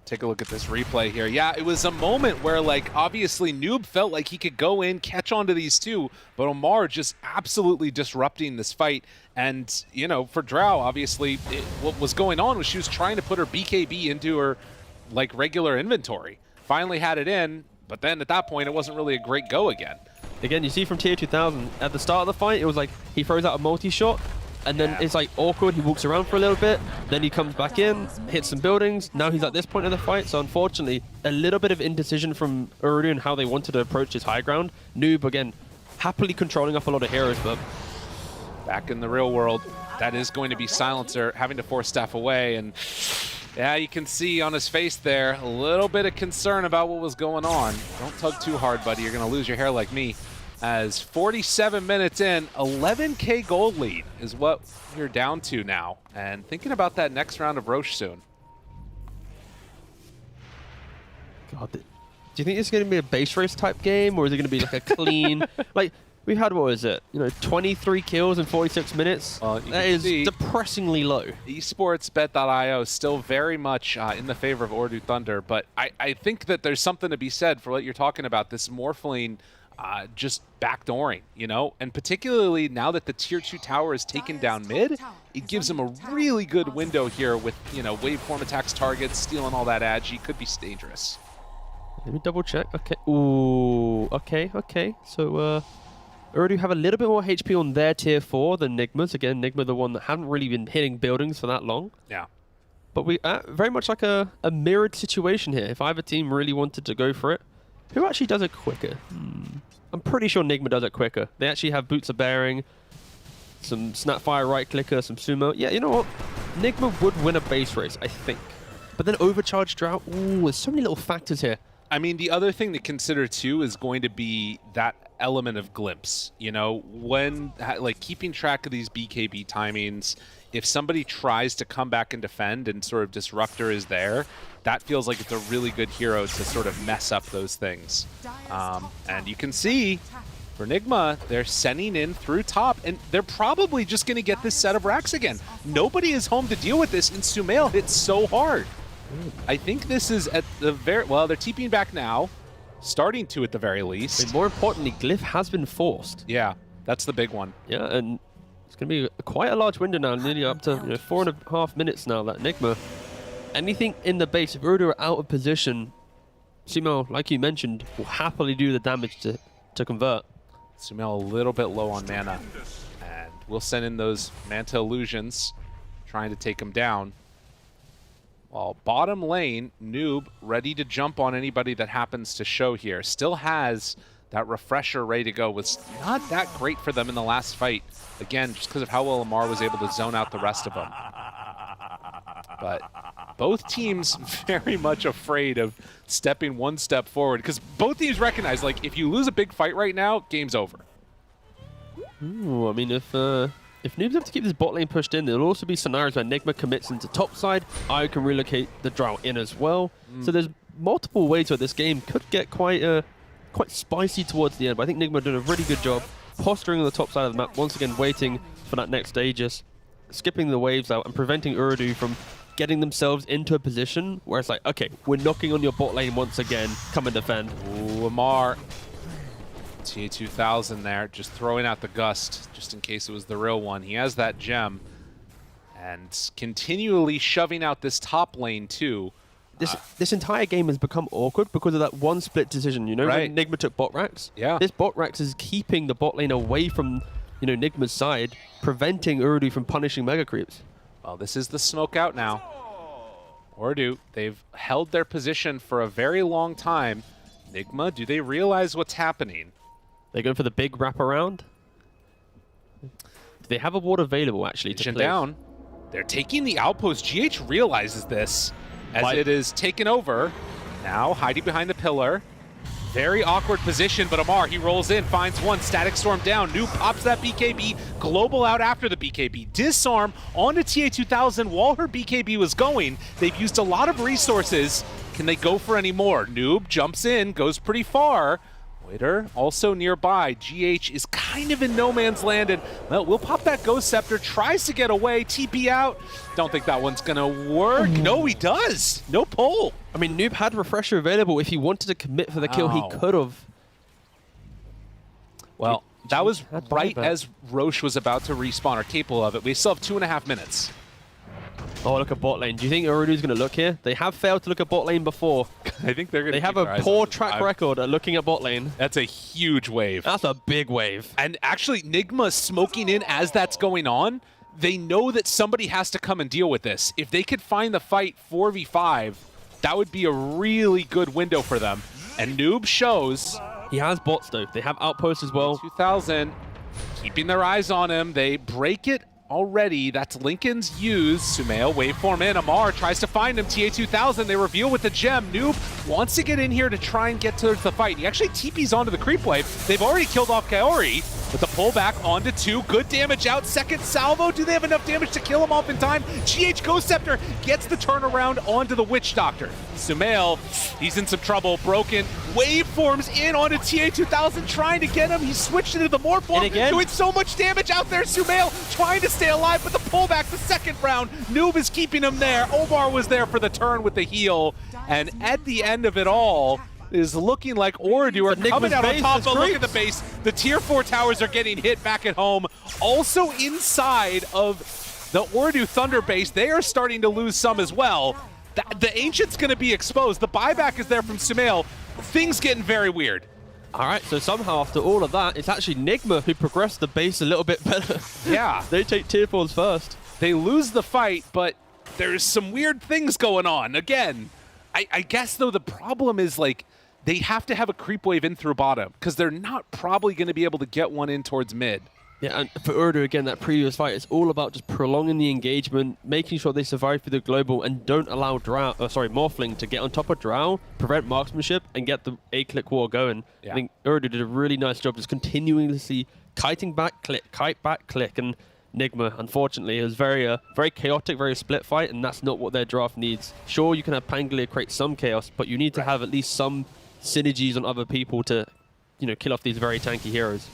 Take a look at this replay here. Yeah, it was a moment where, like, obviously Noob felt like he could go in, catch onto these two, but Omar just absolutely disrupting this fight. And, you know, for Drow, obviously, what was going on was she was trying to put her BKB into her, like, regular inventory. Finally had it in, but then at that point, it wasn't really a great go again. Again, you see from TA2000, at the start of the fight, it was like he throws out a multi-shot, and then it's like awkward, he walks around for a little bit, then he comes back in, hits some buildings, now he's at this point of the fight, so unfortunately, a little bit of indecision from OOREDOO and how they wanted to approach his high ground. Noob, again, happily controlling up a lot of heroes, but... Back in the real world, that is going to be Silencer having to force Steph away, and yeah, you can see on his face there, a little bit of concern about what was going on. Don't tug too hard, buddy, you're gonna lose your hair like me. As 47 minutes in, 11K gold lead is what you're down to now. And thinking about that next round of Roche soon. God, do you think it's going to be a base race type game, or is it going to be like a clean... like, we've had, what is it? You know, 23 kills in 46 minutes? That is depressingly low. Esportsbet.io is still very much in the favor of OOREDOO Thunder, but I think that there's something to be said for what you're talking about, this Morphling just backdooring, you know, and particularly now that the tier 2 tower is taken down mid, it gives him a really good window here with, you know, waveform attacks, targets, stealing all that agi. Could be dangerous. Let me double check. Okay. Ooh. Okay. So, OOREDOO have a little bit more HP on their tier 4 than NIGMA's. Again, NIGMA the one that haven't really been hitting buildings for that long. Yeah. But we very much like a mirrored situation here. If either team really wanted to go for it, who actually does it quicker? I'm pretty sure NIGMA does it quicker. They actually have Boots of Bearing, some Snapfire right clicker, some sumo. Yeah, you know what? NIGMA would win a base race, I think. But then overcharged Drought. Ooh, there's so many little factors here. I mean, the other thing to consider too is going to be that element of glimpse. You know, when, like, keeping track of these BKB timings, if somebody tries to come back and defend and sort of Disruptor is there, that feels like it's a really good hero to sort of mess up those things. And you can see, for NIGMA, they're sending in through top, and they're probably just going to get this set of racks again. Nobody is home to deal with this, and SumaiL hits so hard. I think this is at the very... Well, they're TPing back now, starting to at the very least. And more importantly, Glyph has been forced. Yeah, that's the big one. Yeah, and it's going to be quite a large window now, nearly up to 4.5 minutes now, that NIGMA. Anything in the base, if OOREDOO are out of position, SumaiL, like you mentioned, will happily do the damage to convert. SumaiL a little bit low on mana, and we'll send in those Manta Illusions, trying to take him down. While bottom lane, Noob ready to jump on anybody that happens to show here. Still has that refresher ready to go. Was not that great for them in the last fight. Again, just because of how well Amar was able to zone out the rest of them. But both teams very much afraid of stepping one step forward, because both teams recognize, like, if you lose a big fight right now, game's over. Ooh, I mean, if Noob's have to keep this bot lane pushed in, there'll also be scenarios where NIGMA commits into top side. I can relocate the Drow in as well. So there's multiple ways where this game could get quite spicy towards the end. But I think NIGMA did a really good job posturing on the top side of the map, once again waiting for that next Aegis, skipping the waves out and preventing OOREDOO from getting themselves into a position where it's like, okay, we're knocking on your bot lane once again, come and defend. Ooh, Amar, TA2000 there, just throwing out the gust, just in case it was the real one. He has that gem, and continually shoving out this top lane too. this entire game has become awkward because of that one split decision. You know, when NIGMA took bot racks? Yeah. This bot racks is keeping the bot lane away from, you know, NIGMA's side, preventing OOREDOO from punishing mega creeps. Well, this is the smoke out now. OOREDOO, they've held their position for a very long time. NIGMA, do they realize what's happening? They're going for the big wraparound. Do they have a ward available, actually, to play? Down. They're taking the outpost. GH realizes this as it is taken over. Now hiding behind the pillar. Very awkward position, but Amar, he rolls in, finds one, Static Storm down. Noob pops that BKB, Global out after the BKB. Disarm onto TA2000 while her BKB was going. They've used a lot of resources. Can they go for any more? Noob jumps in, goes pretty far. Witter also nearby. GH is kind of in no man's land, and well, we'll pop that Ghost Scepter, tries to get away, TP out. Don't think that one's gonna work. No, he does. No pull. I mean, Noob had Refresher available. If he wanted to commit for the kill, he could have. Well, that was right as Roche was about to respawn, or capable of it. We still have 2.5 minutes. Oh, look at bot lane. Do you think OOREDOO's going to look here? They have failed to look at bot lane before. I think they're going to. They have a poor track record at looking at bot lane. That's a huge wave. That's a big wave. And actually, NIGMA smoking in as that's going on. They know that somebody has to come and deal with this. If they could find the fight 4v5, that would be a really good window for them. And Noob shows. He has bots, though. They have outposts as well. 2000, keeping their eyes on him. They break it already. That's Lincoln's use. SumaiL waveform in. Amar tries to find him. TA2000, they reveal with the gem. Noob wants to get in here to try and get towards the fight. He actually TPs onto the creep wave. They've already killed off Kaori, but the pullback onto 2. Good damage out. Second salvo. Do they have enough damage to kill him off in time? GH Ghost Scepter gets the turnaround onto the Witch Doctor. SumaiL, he's in some trouble. Broken. Waveforms in onto TA2000, trying to get him. He switched into the Morph, doing so much damage out there. SumaiL trying to stay alive, but the pullback the second round. Noob is keeping him there. Omar was there for the turn with the heal. And at the end of it all, is looking like OOREDOO are coming out on top. But look at the base. The tier 4 towers are getting hit back at home. Also inside of the OOREDOO Thunder base, they are starting to lose some as well. The Ancient's going to be exposed. The buyback is there from SumaiL. Things getting very weird. All right, so somehow after all of that, it's actually NIGMA who progressed the base a little bit better. Yeah. They take tier 4s first. They lose the fight, but there's some weird things going on. Again, I guess, though, the problem is, like, they have to have a creep wave in through bottom because they're not probably going to be able to get one in towards mid. Yeah, and for OOREDOO, again, that previous fight, it's all about just prolonging the engagement, making sure they survive through the global, and don't allow Morphling to get on top of Drow, prevent marksmanship, and get the A-click war going. Yeah. I think OOREDOO did a really nice job just continuously kiting back, click, kite back, click, and NIGMA, unfortunately, it was very chaotic, very split fight, and that's not what their draft needs. Sure, you can have Pangolier create some chaos, but you need to have at least some synergies on other people to, you know, kill off these very tanky heroes.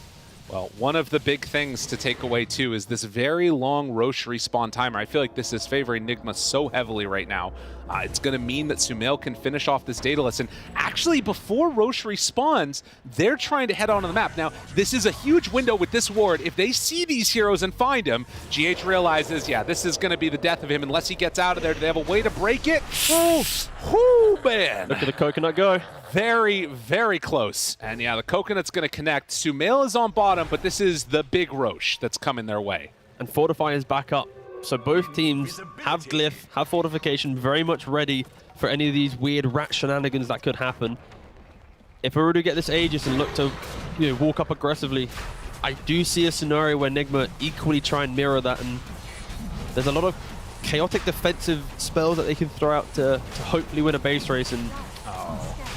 Well, one of the big things to take away, too, is this very long Roche respawn timer. I feel like this is favoring NIGMA so heavily right now. It's going to mean that SumaiL can finish off this Daedalus. And actually, before Roche respawns, they're trying to head onto the map. Now, this is a huge window with this ward. If they see these heroes and find him, GH realizes, yeah, this is going to be the death of him unless he gets out of there. Do they have a way to break it? Oh, man. Look at the coconut go. Very, very close. And yeah, the coconut's going to connect. SumaiL is on bottom, but this is the big Roche that's coming their way. And Fortify is back up. So both teams have Glyph, have Fortification, very much ready for any of these weird rat shenanigans that could happen. If we were to get this Aegis and look to, you know, walk up aggressively, I do see a scenario where NIGMA equally try and mirror that, and there's a lot of chaotic defensive spells that they can throw out to hopefully win a base race. And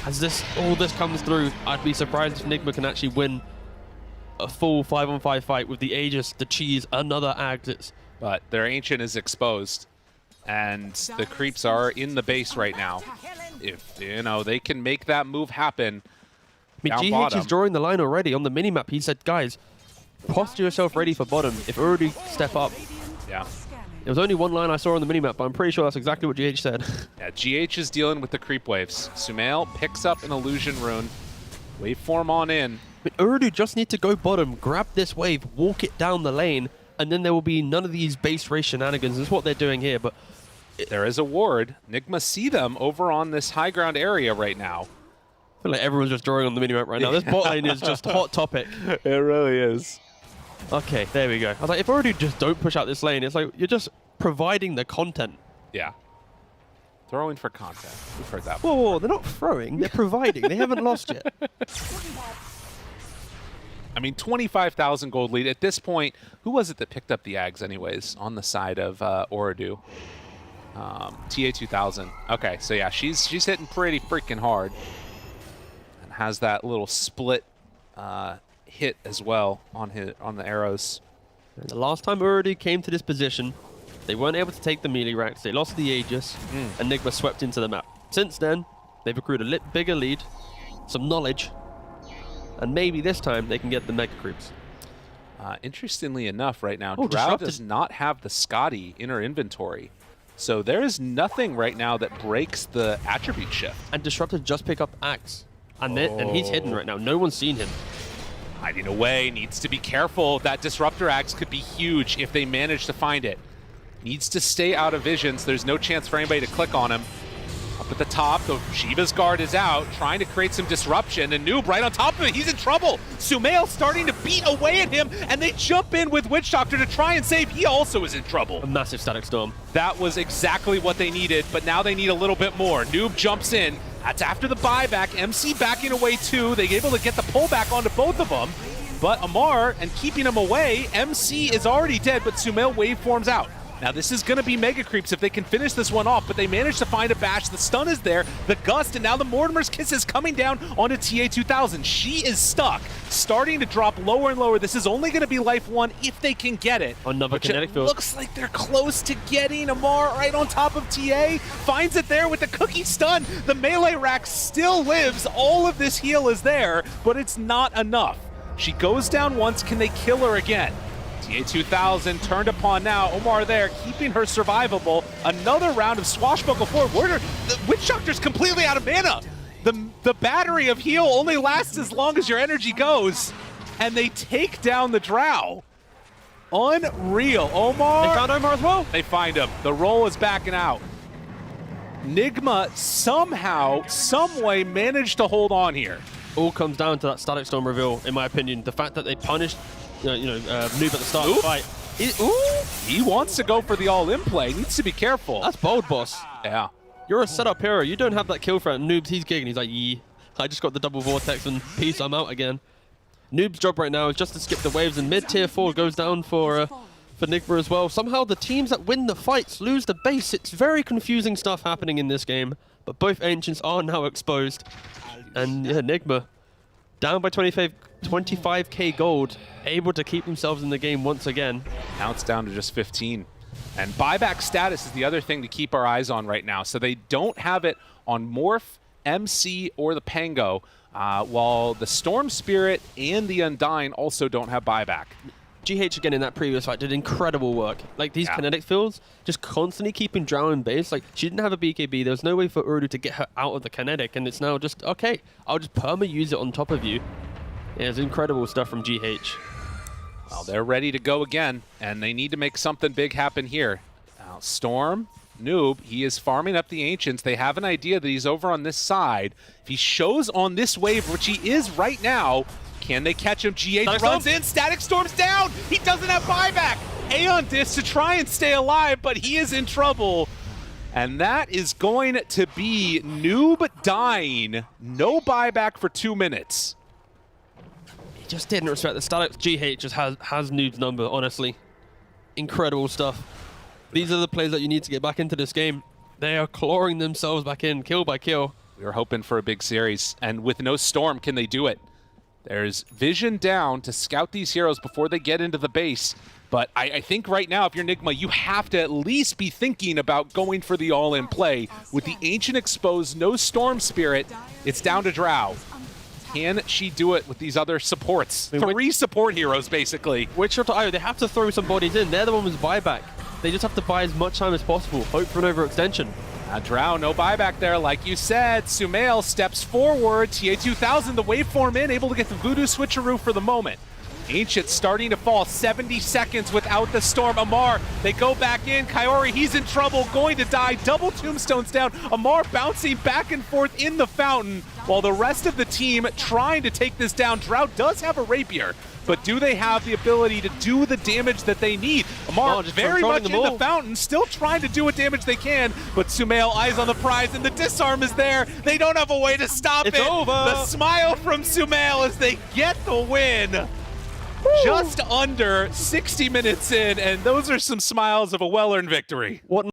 as all this comes through, I'd be surprised if NIGMA can actually win a full 5-on-5 fight with the Aegis, the cheese, another Ags. But their Ancient is exposed, and the creeps are in the base right now. If, you know, they can make that move happen. I mean, GH is drawing the line already on the minimap. He said, guys, posture yourself ready for bottom. If OOREDOO step up. Yeah. There was only one line I saw on the minimap, but I'm pretty sure that's exactly what GH said. Yeah, GH is dealing with the creep waves. SumaiL picks up an illusion rune. Waveform on in. But OOREDOO just need to go bottom, grab this wave, walk it down the lane, and then there will be none of these base race shenanigans. That's what they're doing here. But There is a ward. NIGMA see them over on this high ground area right now. I feel like everyone's just drawing on the minimap right now. This bot lane is just hot topic. It really is. Okay, there we go. I was like, if OOREDOO just don't push out this lane, it's like you're just providing the content. Yeah. Throwing for content. We've heard that. Whoa, whoa, they're not throwing, they're providing. They haven't lost yet. I mean, 25,000 gold lead. At this point, who was it that picked up the Ags anyways on the side of OOREDOO? TA2000. Okay, so yeah, she's hitting pretty freaking hard. And has that little split hit as well on the arrows. And the last time OOREDOO came to this position, they weren't able to take the melee racks. They lost the Aegis, and NIGMA swept into the map. Since then, they've accrued a bigger lead, some knowledge, and maybe this time they can get the mega creeps. Interestingly enough, right now, Oh, Drow disrupted. does not have the Scotty in her inventory. So there is nothing right now that breaks the attribute shift. And Disrupted just pick up Axe. And he's hidden right now. No one's seen him. Hiding away, needs to be careful. That Disruptor Axe could be huge if they manage to find it. Needs to stay out of visions. There's no chance for anybody to click on him. Up at the top, the Shiva's guard is out, trying to create some disruption, and Noob right on top of it. He's in trouble. SumaiL starting to beat away at him, and they jump in with Witch Doctor to try and save. He also is in trouble. A massive static storm. That was exactly what they needed, but now they need a little bit more. Noob jumps in. That's after the buyback. MC backing away too. They're able to get the pullback onto both of them, but Amar and keeping him away. MC is already dead, but SumaiL waveforms out. Now this is going to be mega creeps if they can finish this one off, but they managed to find a bash. The stun is there, the gust, and now the Mortimer's Kiss is coming down onto TA2000. She is stuck, starting to drop lower and lower. This is only going to be life 1 if they can get it. Another kinetic field. Looks like they're close to getting Amar right on top of TA. Finds it there with the cookie stun. The melee rack still lives. All of this heal is there, but it's not enough. She goes down once. Can they kill her again? TA2000 turned upon now. Omar there, keeping her survivable. Another round of swashbuckle forward. The Witch Doctor's completely out of mana. The battery of heal only lasts as long as your energy goes. And they take down the Drow. Unreal. Omar. They found Omar as well. They find him. The roll is backing out. NIGMA somehow, someway managed to hold on here. All comes down to that static storm reveal, in my opinion. The fact that they punished Noob at the start of the fight. He wants to go for the all-in play. Needs to be careful. That's bold, boss. Yeah. You're a setup hero. You don't have that kill threat. Noob's, he's gigging. He's like, yee. I just got the double vortex and peace, I'm out again. Noob's job right now is just to skip the waves, and mid-tier 4 goes down for NIGMA as well. Somehow the teams that win the fights lose the base. It's very confusing stuff happening in this game, but both Ancients are now exposed. And yeah, NIGMA down by 25k gold, able to keep themselves in the game once again. Now it's down to just 15. And buyback status is the other thing to keep our eyes on right now. So they don't have it on Morph, MC, or the Pango, while the Storm Spirit and the Undying also don't have buyback. GH again in that previous fight did incredible work. Like these kinetic fields, just constantly keeping Drow in base. Like she didn't have a BKB. There was no way for OOREDOO to get her out of the kinetic, and it's now just, okay, I'll just perma use it on top of you. Yeah, it's incredible stuff from GH. Well, they're ready to go again, and they need to make something big happen here. Now, Storm, Noob, he is farming up the Ancients. They have an idea that he's over on this side. If he shows on this wave, which he is right now, can they catch him? GH runs in, Static Storm's down! He doesn't have buyback! Aeon Disc to try and stay alive, but he is in trouble. And that is going to be Noob dying. No buyback for 2 minutes. He just didn't respect the static. GH just has Noob's number, honestly. Incredible stuff. These are the plays that you need to get back into this game. They are clawing themselves back in, kill by kill. We were hoping for a big series, and with no Storm, can they do it? There's vision down to scout these heroes before they get into the base. But I think right now, if you're NIGMA, you have to at least be thinking about going for the all-in play. With the Ancient exposed, no Storm Spirit, it's down to Drow. Can she do it with these other supports? I mean, 3 support heroes, basically. They have to throw some bodies in. They're the one with buyback. They just have to buy as much time as possible. Hope for an overextension. Drow, no buyback there, like you said. SumaiL steps forward. TA2000, the waveform in, able to get the Voodoo switcheroo for the moment. Ancient starting to fall, 70 seconds without the storm. Amar, they go back in. Kaori, he's in trouble, going to die. Double tombstones down. Amar bouncing back and forth in the fountain while the rest of the team trying to take this down. Drought does have a rapier, but do they have the ability to do the damage that they need? Amar very much in the fountain, still trying to do what damage they can, but SumaiL eyes on the prize, and the disarm is there. They don't have a way to stop it. It's over. The smile from SumaiL as they get the win. Just under 60 minutes in, and those are some smiles of a well-earned victory. What